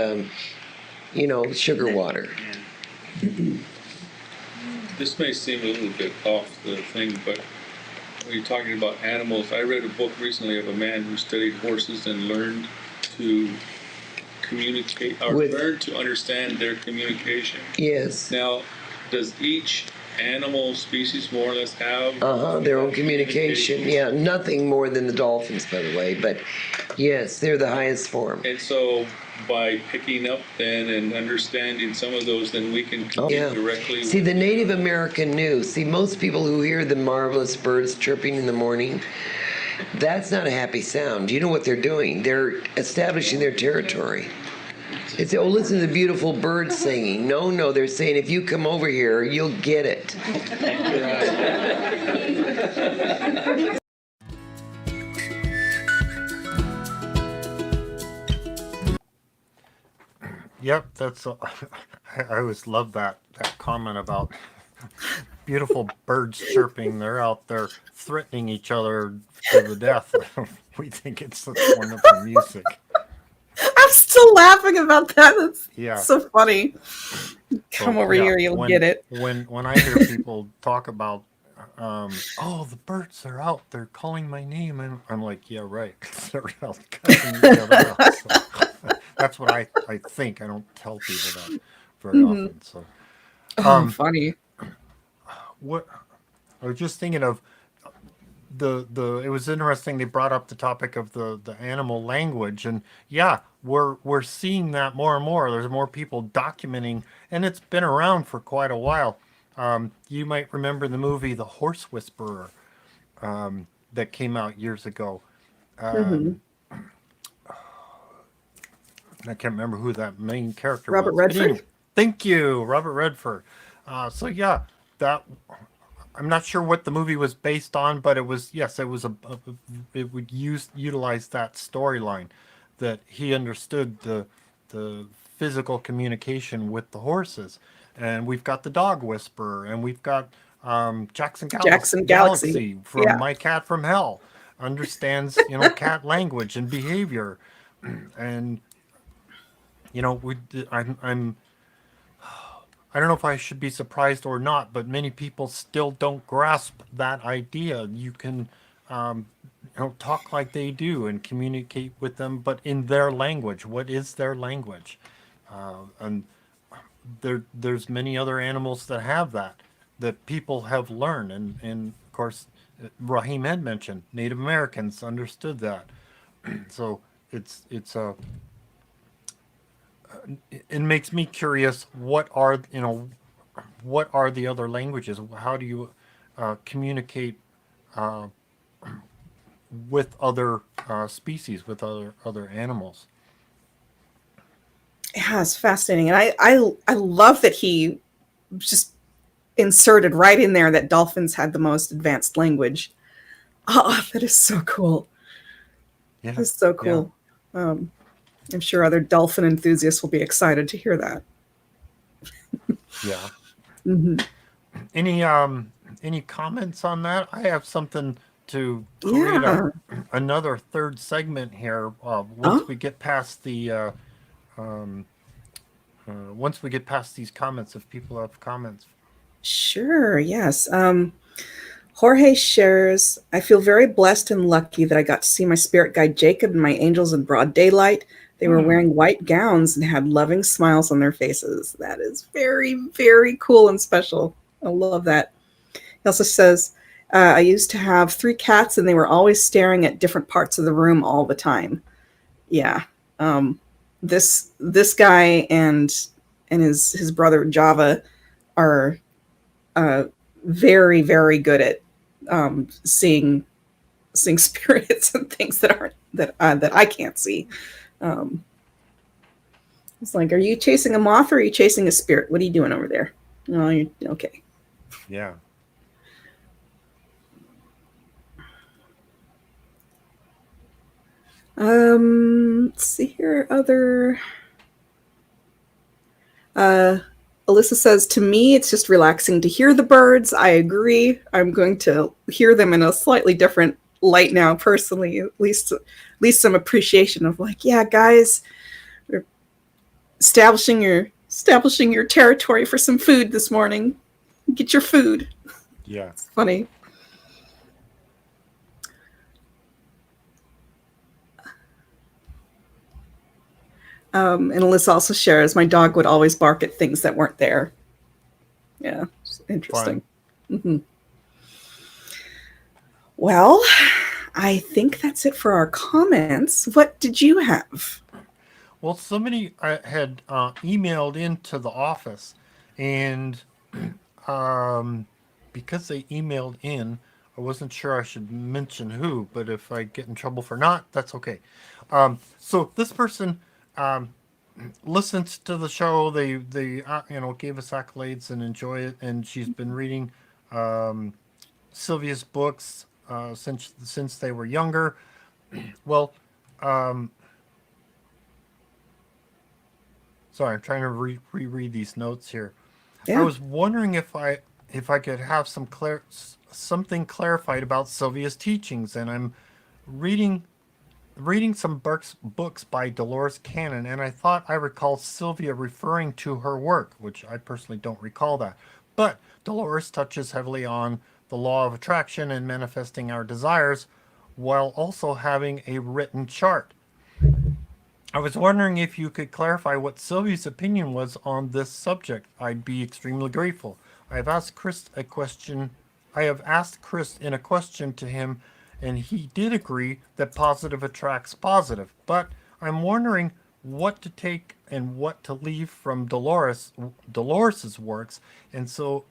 sugar water. This may seem a little bit off the thing, but when you're talking about animals, I read a book recently of a man who studied horses and learned to communicate, or learned to understand their communication. Yes. Now, does each animal species more or less have their own communication? Yeah, nothing more than the dolphins, by the way, but yes, they're the highest form. And so by picking up then and understanding some of those, then we can communicate directly. See, the Native American knew. See, most people who hear the marvelous birds chirping in the morning, that's not a happy sound. You know what they're doing? They're establishing their territory. They say, oh, listen to the beautiful birds singing. No, they're saying, if you come over here, you'll get it. Yep, that's. I always love that comment about beautiful birds chirping. They're out there threatening each other to the death. We think it's such wonderful music. I'm still laughing about that. It's so funny. Come over here, you'll get it. When I hear people talk about, oh, the birds are out, they're calling my name, and I'm like, yeah, right. They're out cussing each other out. So, that's what I think. I don't tell people that very often. So, funny. What I was just thinking of it was interesting they brought up the topic of the animal language, and yeah, we're seeing that more and more. There's more people documenting, and it's been around for quite a while. You might remember the movie The Horse Whisperer that came out years ago. I can't remember who that main character was. Robert Redford. Anyway, thank you, Robert Redford. So yeah, that I'm not sure what the movie was based on, but it was it would utilize that storyline that he understood the physical communication with the horses, and we've got the Dog Whisperer, and we've got Jackson Galaxy from My Cat from Hell understands cat language and behavior, and I don't know if I should be surprised or not, but many people still don't grasp that idea. You can, talk like they do and communicate with them, but in their language. What is their language? And there's many other animals that have that people have learned, and of course, Raheim had mentioned Native Americans understood that. So it makes me curious. What are the other languages? How do you communicate with other species, with other animals? Yeah, it's fascinating, and I love that he just inserted right in there that dolphins had the most advanced language. Oh, that is so cool. Yeah, that's so cool. Yeah. I'm sure other dolphin enthusiasts will be excited to hear that. Yeah. Mm-hmm. Any comments on that? I have something to create another third segment here. Once we get past the once we get past these comments, if people have comments. Sure. Yes. Jorge shares, I feel very blessed and lucky that I got to see my spirit guide Jacob and my angels in broad daylight. They were wearing white gowns and had loving smiles on their faces. That is very, very cool and special. I love that. He also says, I used to have 3 cats and they were always staring at different parts of the room all the time. Yeah, This guy and his brother Java are very, very good at seeing spirits and things that aren't that I can't see. It's like, are you chasing a moth or are you chasing a spirit? What are you doing over there? Oh, you're okay. Yeah. Let's see here. Other. Alyssa says, to me, it's just relaxing to hear the birds. I agree. I'm going to hear them in a slightly different light now, personally. At least some appreciation of like, yeah, guys, we're establishing your territory for some food this morning. Get your food. Yeah. It's funny. And Alyssa also shares, my dog would always bark at things that weren't there. Yeah, it's interesting. Mm-hmm. Well, I think that's it for our comments. What did you have? Well, somebody had emailed into the office, and because they emailed in, I wasn't sure I should mention who, but if I get in trouble for not, that's okay. So this person listened to the show. They gave us accolades and enjoy it, and she's been reading Sylvia's books since they were younger. Well, sorry, I'm trying to reread these notes here. Yeah. I was wondering if I could have something clarified about Sylvia's teachings, and I'm reading some books by Dolores Cannon, and I thought I recalled Sylvia referring to her work, which I personally don't recall that. But Dolores touches heavily on the law of attraction and manifesting our desires, while also having a written chart. I was wondering if you could clarify what Sylvia's opinion was on this subject. I'd be extremely grateful. I have asked Chris in a question to him, and he did agree that positive attracts positive. But I'm wondering what to take and what to leave from Dolores's works, and so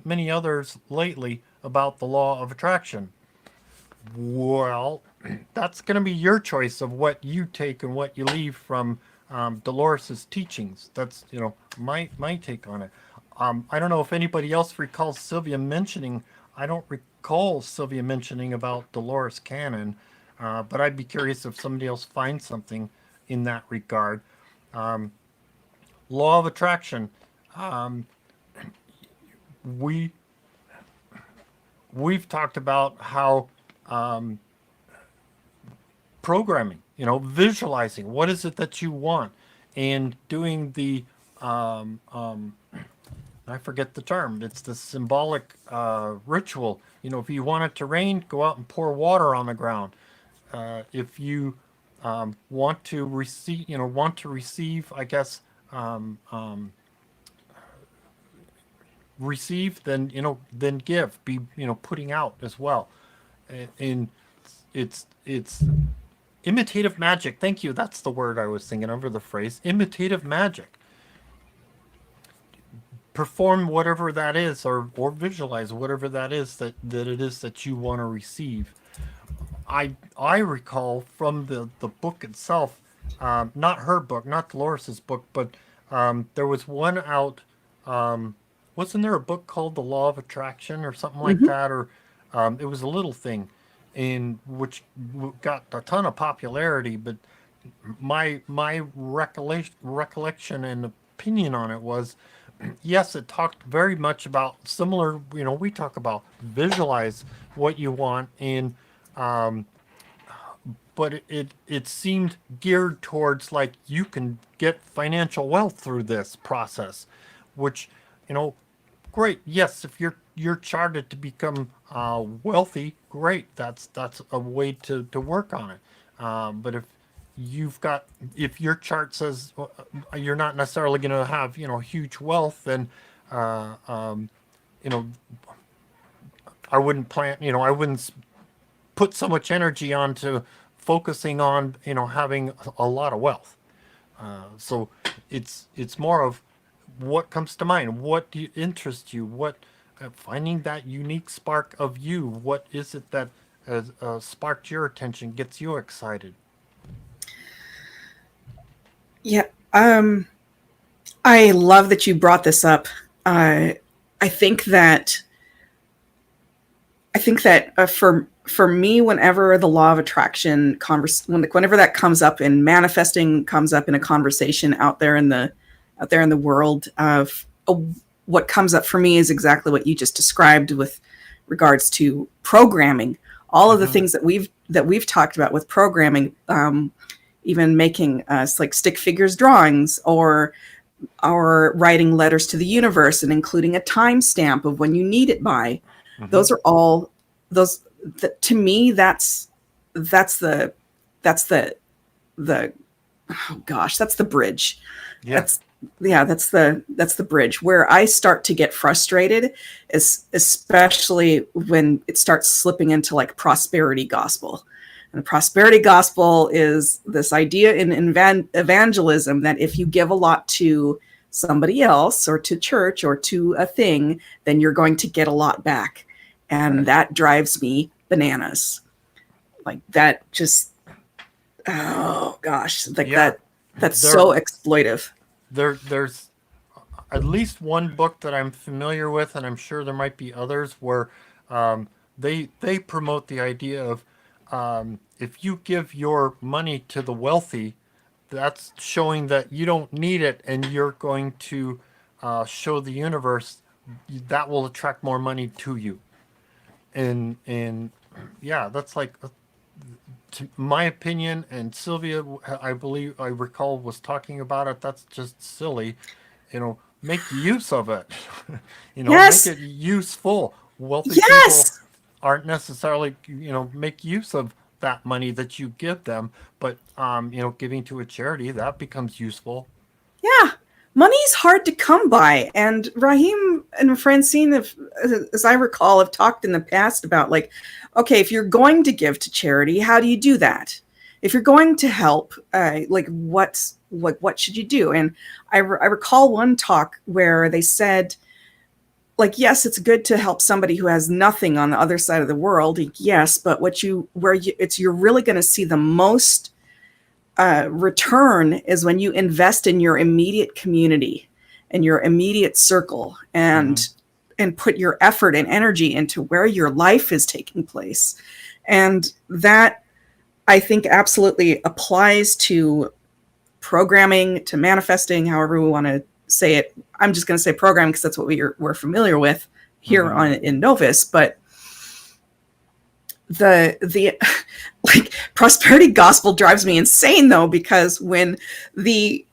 many others lately about the law of attraction. Well, that's going to be your choice of what you take and what you leave from Dolores's teachings. That's my take on it. I don't know if anybody else recalls Sylvia mentioning. I don't recall Sylvia mentioning about Dolores Cannon, but I'd be curious if somebody else finds something in that regard. Law of attraction. We've talked about how programming, visualizing what is it that you want, and doing the I forget the term. It's the symbolic ritual. If you want it to rain, go out and pour water on the ground. If you want to receive, I guess, receive, then give. Be putting out as well, and it's imitative magic. Thank you. That's the word I was thinking of, or the phrase. Imitative magic. Perform whatever that is, or visualize whatever that is that it is that you want to receive. I recall from the book itself, not her book, not Dolores's book, but there was one out. Wasn't there a book called The Law of Attraction or something like that? Or it was a little thing, in which got a ton of popularity. But my recollection and opinion on it was, yes, it talked very much about similar. We talk about visualize what you want, and but it seemed geared towards like you can get financial wealth through this process, which great. Yes, if you're charted to become wealthy, great. That's a way to work on it. But if your chart says you're not necessarily going to have huge wealth, then I wouldn't I wouldn't put so much energy onto focusing on, having a lot of wealth. So it's more of what comes to mind, what interests you, what finding that unique spark of you. What is it that sparked your attention, gets you excited? Yeah. I love that you brought this up. I think that for me, whenever the law of attraction whenever that comes up and manifesting comes up in a conversation out there in the world of what comes up for me is exactly what you just described with regards to programming. All of the things that we've talked about with programming, even making like stick figures drawings or writing letters to the universe and including a timestamp of when you need it by. Those are all to me, that's the oh gosh, that's the bridge. Yeah. That's the bridge where I start to get frustrated, especially when it starts slipping into like prosperity gospel. And the prosperity gospel is this idea in evangelism that if you give a lot to somebody else or to church or to a thing, then you're going to get a lot back. And that drives me bananas. Like that just, oh gosh, like that's so exploitive. There's at least one book that I'm familiar with, and I'm sure there might be others where they promote the idea of if you give your money to the wealthy, that's showing that you don't need it, and you're going to show the universe that will attract more money to you. And yeah, that's like, to my opinion, and Sylvia, I recall, was talking about it. That's just silly. Make use of it. Yes. Make it useful. Wealthy Yes. people aren't necessarily, make use of that money that you give them, but giving to a charity, that becomes useful. Yeah. Money's hard to come by. And Raheim and Francine, as I recall, have talked in the past about like, okay, if you're going to give to charity, how do you do that? If you're going to help, what should you do? And I recall one talk where they said, like, yes, it's good to help somebody who has nothing on the other side of the world. Yes, but you're really going to see the most return is when you invest in your immediate community and your immediate circle and put your effort and energy into where your life is taking place. And that, I think, absolutely applies to programming, to manifesting, however we want to say it. I'm just going to say programming because that's what we're familiar with here in Novus. But the like prosperity gospel drives me insane though, because the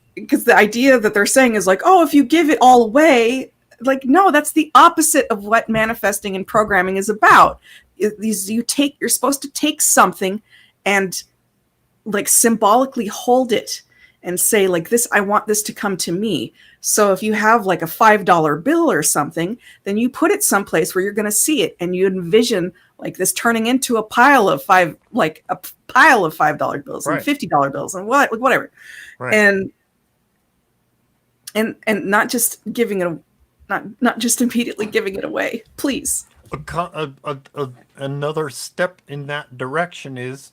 idea that they're saying is like, oh, if you give it all away, like, no, that's the opposite of what manifesting and programming is about. You're supposed to take something and like symbolically hold it and say like this, I want this to come to me. So if you have like a $5 bill or something, then you put it someplace where you're going to see it, and you envision like this turning into a pile of $5 bills and $50 bills and whatever. Right. And not just giving it, not just immediately giving it away, please. Another step in that direction is,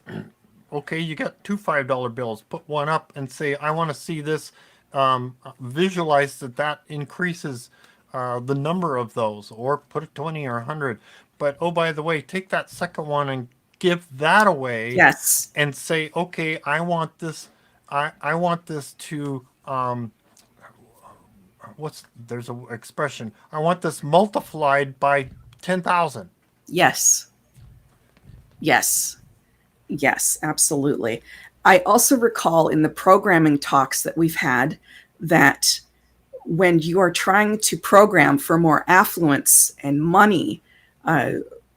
okay, you got two $5 bills, put one up and say, I want to see this, visualize that increases the number of those, or put a 20 or 100. But, oh, by the way, take that second one and give that away. Yes. And say, okay, I want this, I want this to, there's an expression, I want this multiplied by 10,000. Yes. Yes. Yes, absolutely. I also recall in the programming talks that we've had that when you are trying to program for more affluence and money,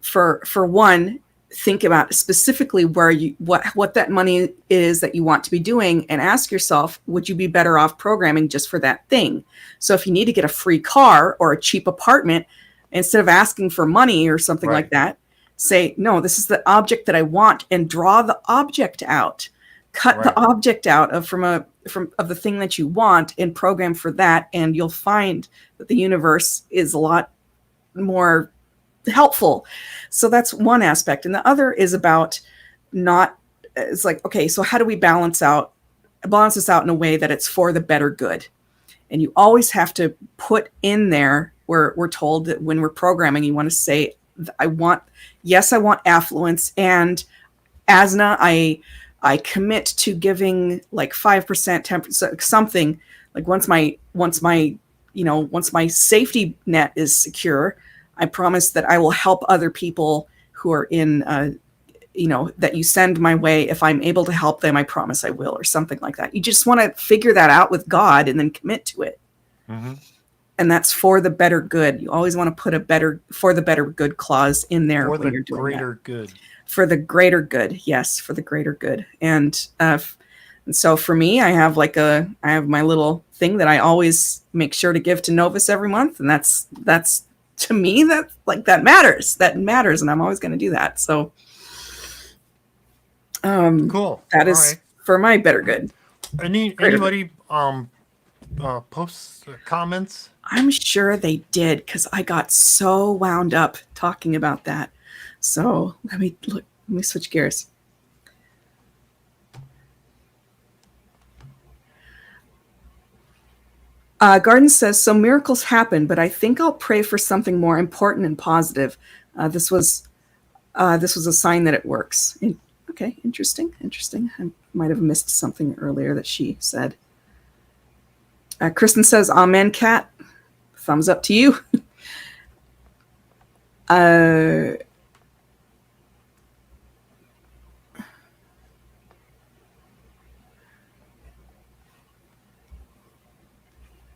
for one, think about specifically where what that money is that you want to be doing, and ask yourself, would you be better off programming just for that thing? So if you need to get a free car or a cheap apartment, instead of asking for money or something like that, say, no, this is the object that I want, and draw the object out. Cut the object out of the thing that you want and program for that, and you'll find that the universe is a lot more helpful. So that's one aspect. And the other is about it's like, okay, so how do we balance this out in a way that it's for the better good? And you always have to put in there where we're told that when we're programming, you want to say, I want affluence, and Azna, I commit to giving like 5%, 10%, something like once my safety net is secure, I promise that I will help other people who are in, that you send my way. If I'm able to help them, I promise I will, or something like that. You just want to figure that out with God and then commit to it. Mm-hmm. And that's for the better good. You always want to put for the better good clause in there for when the you're doing greater good. For the greater good. Yes, for the greater good. And so for me, I have my little thing that I always make sure to give to Novus every month. And that's to me, that matters. That matters. And I'm always going to do that. So cool. That is for my better good. Anybody posts comments? I'm sure they did, because I got so wound up talking about that. So let me switch gears. Garden says, so miracles happen, but I think I'll pray for something more important and positive. This was a sign that it works. Okay, interesting. I might have missed something earlier that she said. Kristen says, amen, Kat. Thumbs up to you. Let's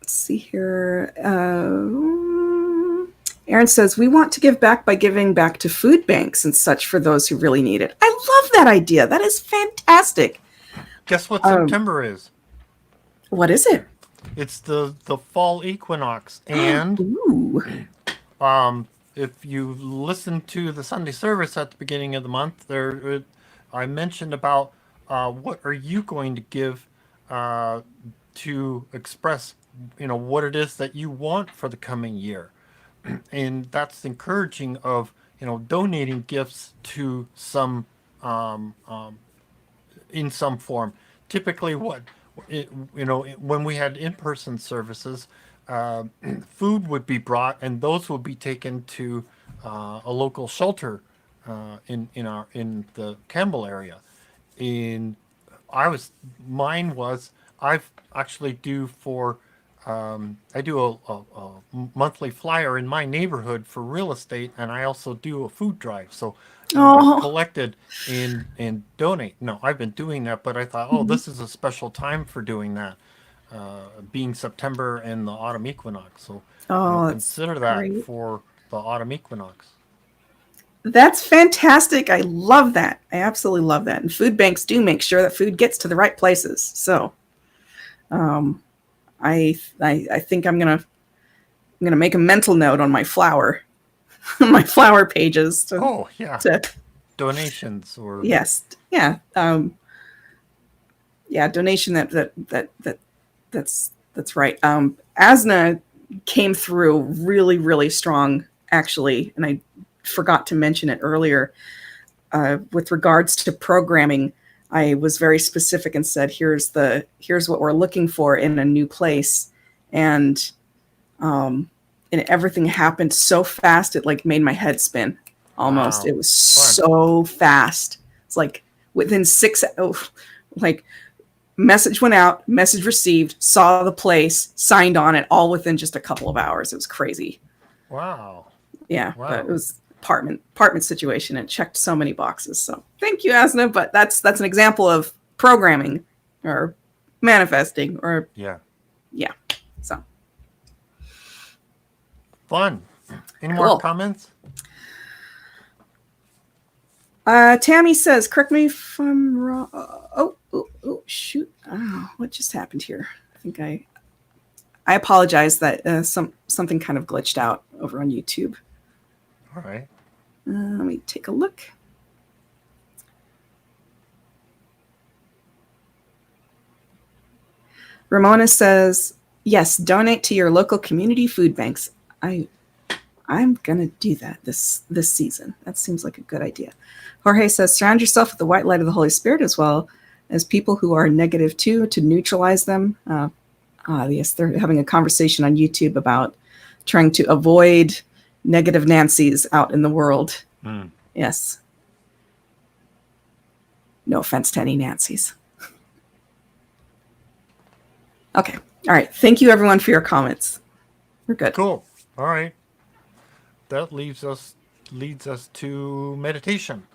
see here. Aaron says, we want to give back by giving back to food banks and such for those who really need it. I love that idea. That is fantastic. Guess what September is? What is it? It's the fall equinox. And if you listen to the Sunday service at the beginning of the month, I mentioned about what are you going to give to express, what it is that you want for the coming year. And that's encouraging of, donating gifts to some, in some form. Typically when we had in-person services, food would be brought, and those would be taken to a local shelter in the Campbell area. And I've actually I do a monthly flyer in my neighborhood for real estate, and I also do a food drive. So I've collected and donate. No, I've been doing that, but I thought, this is a special time for doing that, being September and the autumn equinox. So consider that great for the autumn equinox. That's fantastic. I love that. I absolutely love that. And food banks do make sure that food gets to the right places. So I think I'm gonna make a mental note on my flower pages. Donations or donation that's right. Azna came through really, really strong, actually, and I forgot to mention it earlier. With regards to programming, I was very specific and said, here's what we're looking for in a new place. And everything happened so fast, it made my head spin almost. Wow. It was so fast. It's like within message went out, message received, saw the place, signed on it, all within just a couple of hours. It was crazy. Wow. Yeah. Wow. But it was apartment situation, and checked so many boxes. So thank you, Azna. But that's an example of programming or manifesting or so fun. Any more comments? Tammy says, correct me if I'm wrong. Shoot. What just happened here? I think I apologize that something kind of glitched out over on YouTube. All right. Let me take a look. Ramona says, yes, donate to your local community food banks. I'm going to do that this season. That seems like a good idea. Jorge says, surround yourself with the white light of the Holy Spirit as well as people who are negative too, to neutralize them. Yes, they're having a conversation on YouTube about trying to avoid negative Nancys out in the world. Yes. No offense to any Nancys. Okay. All right. Thank you, everyone, for your comments. We're good. Cool. All right. That leads us to meditation.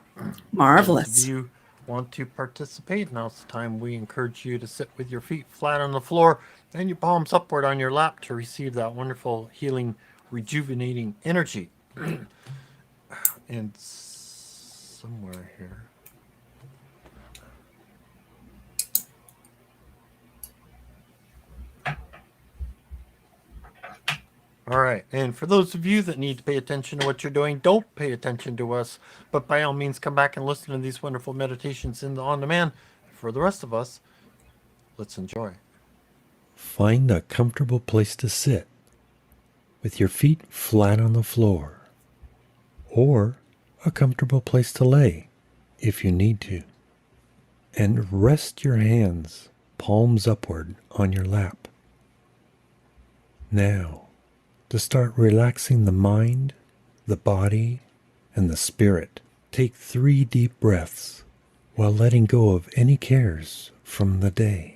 Marvelous. Those of you want to participate, now's the time we encourage you to sit with your feet flat on the floor and your palms upward on your lap to receive that wonderful healing, rejuvenating energy. And somewhere here. All right. And for those of you that need to pay attention to what you're doing, don't pay attention to us, but by all means come back and listen to these wonderful meditations in the on-demand. For the rest of us, let's enjoy. Find a comfortable place to sit with your feet flat on the floor, or a comfortable place to lay if you need to. And rest your hands palms upward on your lap. Now, to start relaxing the mind, the body, and the spirit, take 3 deep breaths while letting go of any cares from the day.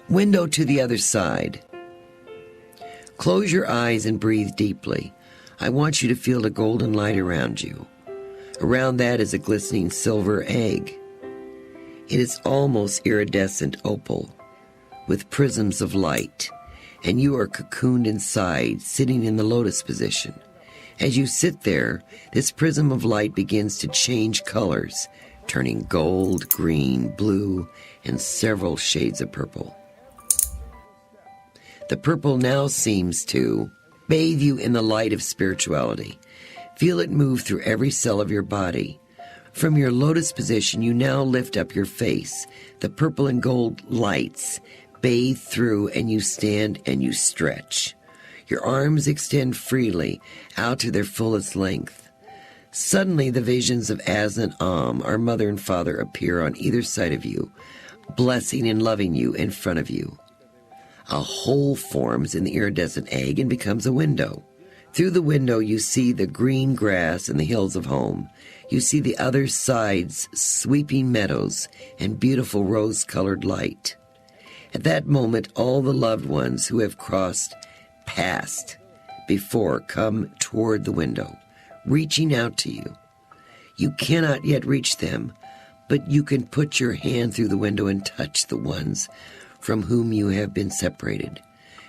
Window to the other side. Close your eyes and breathe deeply. I want you to feel the golden light around you. Around that is a glistening silver egg. It is almost iridescent opal, with prisms of light, and you are cocooned inside, sitting in the lotus position. As you sit there, this prism of light begins to change colors, turning gold, green, blue, and several shades of purple. The purple now seems to bathe you in the light of spirituality. Feel it move through every cell of your body. From your lotus position, you now lift up your face. The purple and gold lights bathe through, and you stand and you stretch. Your arms extend freely out to their fullest length. Suddenly, the visions of Azna and Om, our mother and father, appear on either side of you, blessing and loving you in front of you. A hole forms in the iridescent egg and becomes a window. Through the window, you see the green grass and the hills of home. You see the other side's sweeping meadows and beautiful rose-colored light. At that moment, all the loved ones who have crossed past before come toward the window, reaching out to you. You cannot yet reach them, but you can put your hand through the window and touch the ones from whom you have been separated.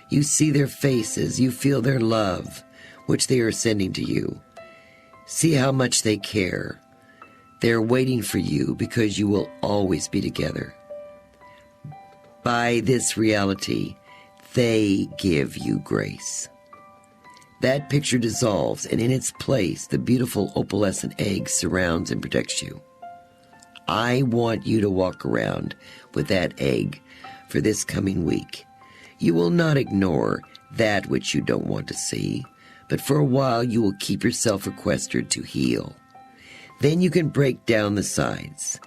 You see their faces, you feel their love, which they are sending to you. See how much they care. They are waiting for you because you will always be together. By this reality, they give you grace. That picture dissolves, and in its place, the beautiful opalescent egg surrounds and protects you. I want you to walk around with that egg for this coming week. You will not ignore that which you don't want to see, but for a while you will keep yourself sequestered to heal. Then you can break down the sides.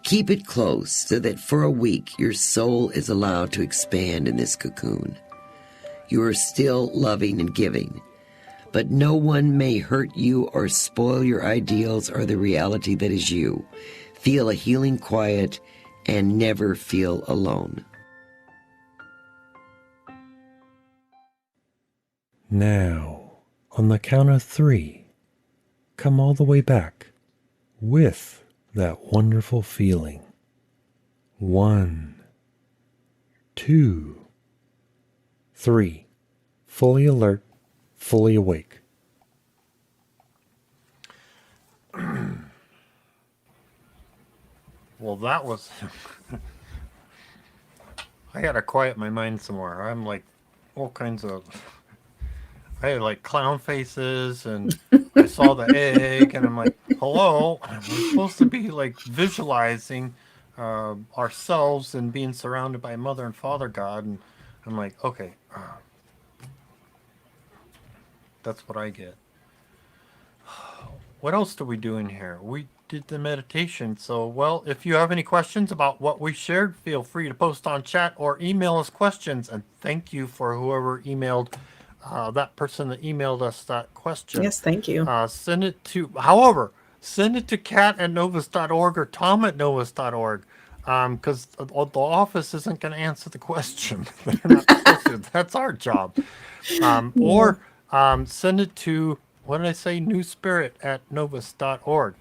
Keep it close so that for a week your soul is allowed to expand in this cocoon. You are still loving and giving, but no one may hurt you or spoil your ideals or the reality that is you. Feel a healing quiet and never feel alone. Now, on the count of 3, come all the way back with that wonderful feeling. 1, 2, 3. Fully alert, fully awake. Well, that was. I gotta quiet my mind some more. I'm like all kinds of. I had like clown faces, and I saw the egg, and I'm like, hello. We're supposed to be like visualizing ourselves and being surrounded by Mother and Father God, and I'm like, okay, that's what I get. What else do we do in here? We did the meditation. So, well, if you have any questions about what we shared, feel free to post on chat or email us questions. And thank you for whoever emailed that person that emailed us that question. Yes, thank you. Send it to, however, send it to cat@novus.org or tom@novus.org. Because the office isn't going to answer the question. They're not supposed to. That's our job. Or send it to, what did I say? newspirit@novus.org.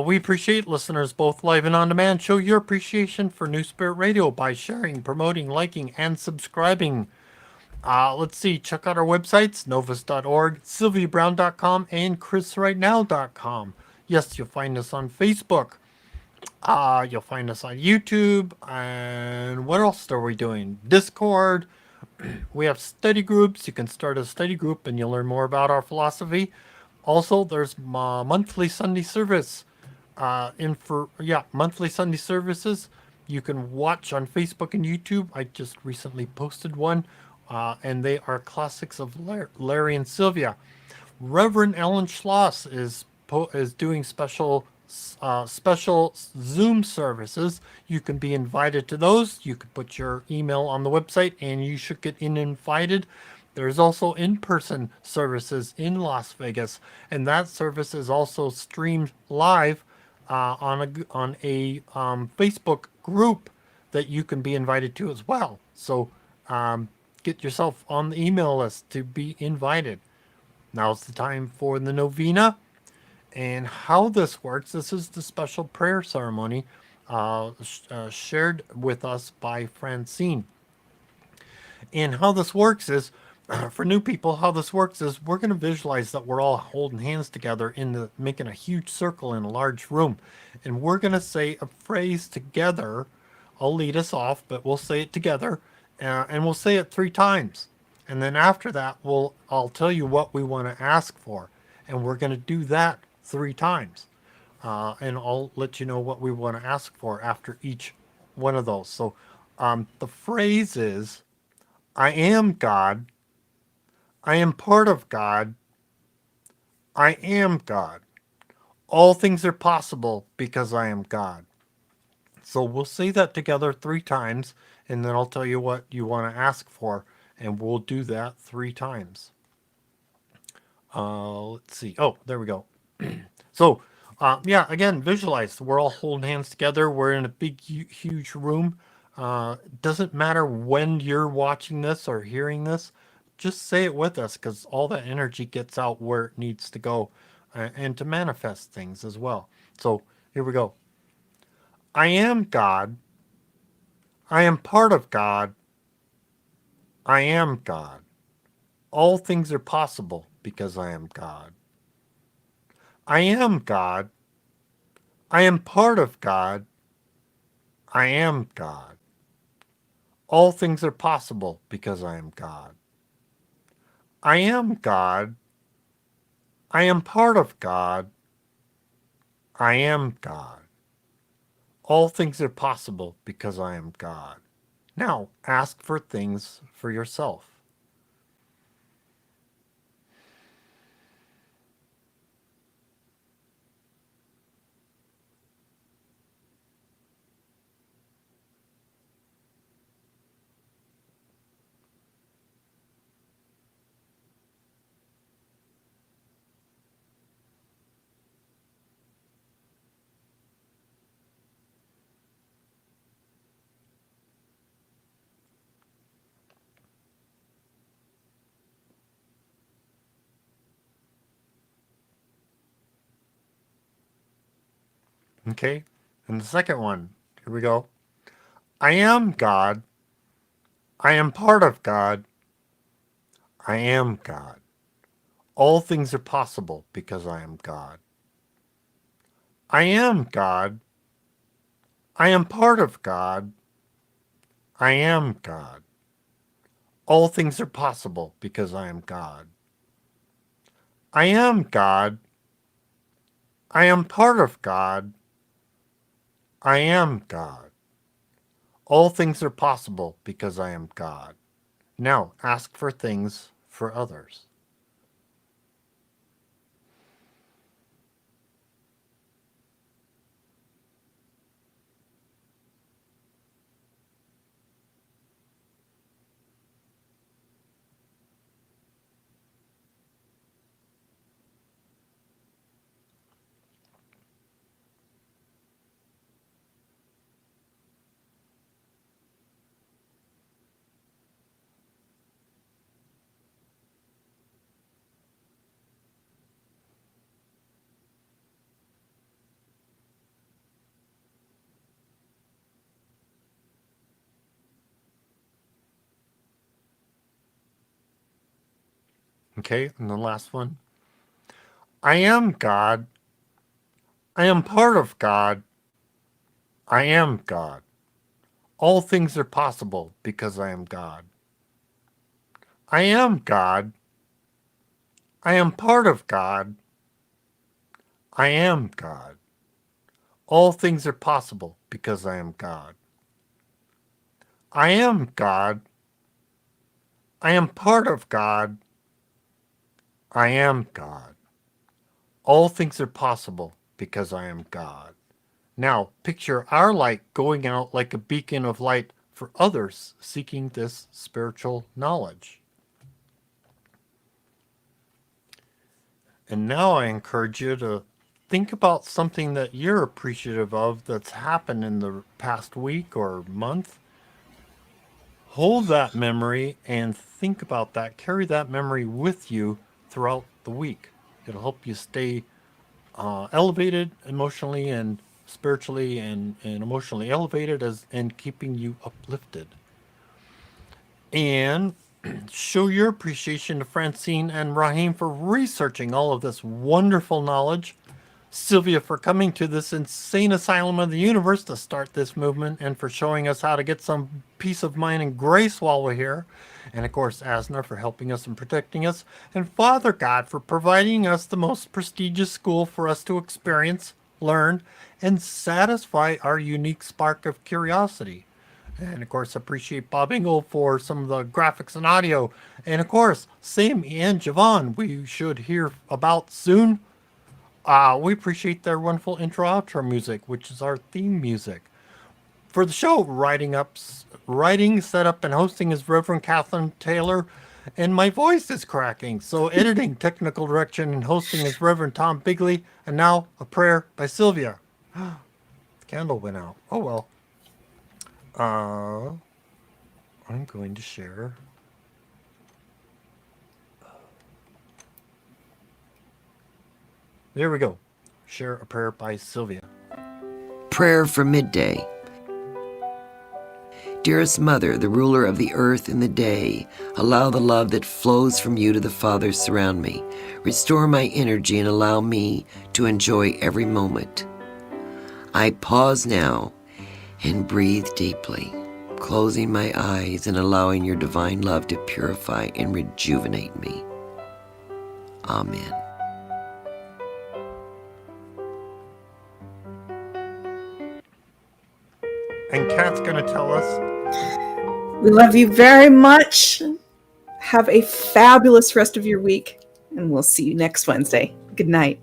We appreciate listeners both live and on demand. Show your appreciation for New Spirit Radio by sharing, promoting, liking, and subscribing. Let's see. Check out our websites, novus.org, sylviabrowne.com, and chrisrightnow.com. Yes, you'll find us on Facebook. You'll find us on YouTube. And what else are we doing? Discord. We have study groups. You can start a study group and you'll learn more about our philosophy. Also, there's monthly Sunday service. Monthly Sunday services you can watch on Facebook and YouTube. I just recently posted one, and they are classics of Larry and Sylvia. Reverend Ellen Schloss is doing special Zoom services. You can be invited to those. You can put your email on the website, and you should get invited. There's also in-person services in Las Vegas, and that service is also streamed live on a Facebook group that you can be invited to as well. So get yourself on the email list to be invited. Now's the time for the novena. And how this works, this is the special prayer ceremony shared with us by Francine. And how this works is, for new people, how this works is we're going to visualize that we're all holding hands together making a huge circle in a large room. And we're going to say a phrase together. I'll lead us off, but we'll say it together. And we'll say it 3 times. And then after that, I'll tell you what we want to ask for. And we're going to do that 3 times. And I'll let you know what we want to ask for after each one of those. So the phrase is, I am God. I am part of God. I am God. All things are possible because I am God. So we'll say that together 3 times, and then I'll tell you what you want to ask for, and we'll do that 3 times. Let's see. Oh, there we go. So, again, visualize. We're all holding hands together. We're in a big, huge room. Doesn't matter when you're watching this or hearing this. Just say it with us, because all that energy gets out where it needs to go, and to manifest things as well. So here we go. I am God. I am part of God. I am God. All things are possible because I am God. I am God. I am part of God. I am God. All things are possible because I am God. I am God. I am part of God. I am God. All things are possible because I am God. Now, ask for things for yourself. Okay? And the second one, here we go. I am God. I am part of God. I am God. All things are possible because I am God. I am God. I am part of God. I am God. All things are possible because I am God. I am God. I am part of God. I am God. All things are possible because I am God. Now ask for things for others. Okay, and the last one. I am God. I am part of God. I am God. All things are possible because I am God. I am God. I am part of God. I am God. All things are possible because I am God. I am God. I am part of God. I am God. All things are possible because I am God. Now, picture our light going out like a beacon of light for others seeking this spiritual knowledge. And now I encourage you to think about something that you're appreciative of that's happened in the past week or month. Hold that memory and think about that. Carry that memory with you throughout the week. It'll help you stay elevated emotionally and spiritually and emotionally elevated and keeping you uplifted. And show your appreciation to Francine and Raheim for researching all of this wonderful knowledge, Sylvia for coming to this insane asylum of the universe to start this movement, and for showing us how to get some peace of mind and grace while we're here, and of course Azna for helping us and protecting us, and Father God for providing us the most prestigious school for us to experience, learn, and satisfy our unique spark of curiosity. And of course, appreciate Bob Engel for some of the graphics and audio. And of course, Sam and Javon, we should hear about soon. We appreciate their wonderful intro outro music, which is our theme music. For the show, writing, setup, and hosting is Reverend Kathleen Taylor, and my voice is cracking. So editing, technical direction, and hosting is Reverend Tom Bigley. And now, a prayer by Sylvia. The candle went out. Oh well. I'm going to share. There we go. Share a prayer by Sylvia. Prayer for midday. Dearest Mother, the ruler of the earth and the day, allow the love that flows from you to the Father surround me. Restore my energy and allow me to enjoy every moment. I pause now and breathe deeply, closing my eyes and allowing your divine love to purify and rejuvenate me. Amen. And Kat's going to tell us. We love you very much. Have a fabulous rest of your week, and we'll see you next Wednesday. Good night.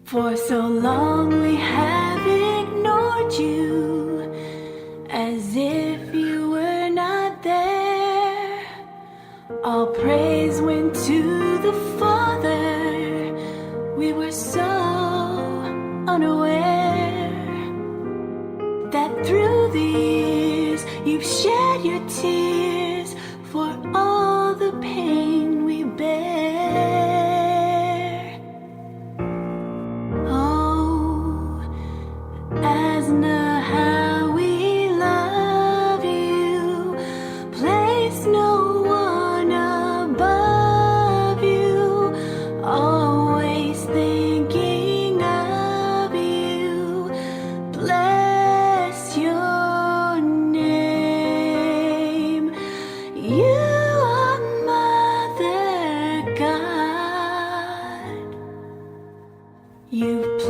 For so long we have ignored you, as if you were not there. All praise went to the Father. We were so unaware that through the years you've shed your tears for all the pain we bear. Oh,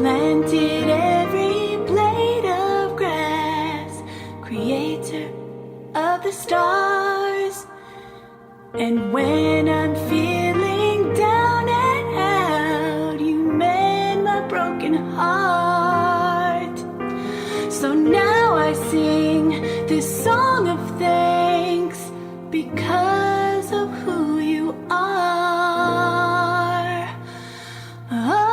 planted every blade of grass, creator of the stars. And when I'm feeling down and out, you mend my broken heart. So now I sing this song of thanks because of who you are. Oh,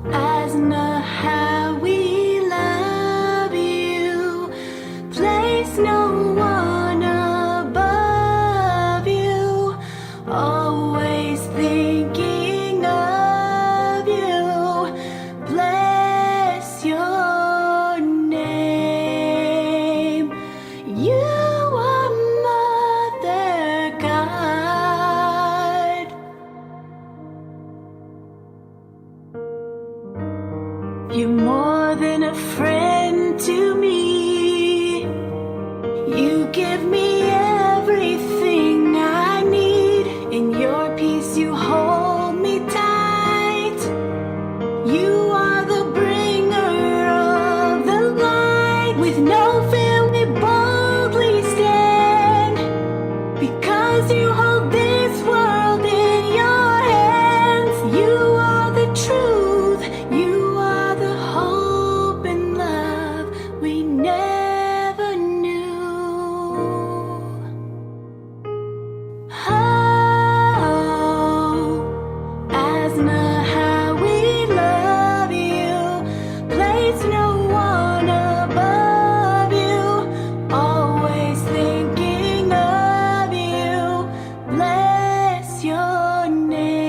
Azna, how we love you. Place no one above you. Always thinking of you. Bless your name. You are Mother God. You're more than a friend to me. You give me everything I need. In your peace you hold me tight. You are the bringer of the light. With no fear we boldly stand, because you hold this world in your hands. You are the truth, you are the hope and love we never knew. Oh, Azna, how we love you. Place no one above you. Always thinking of you. Bless your name.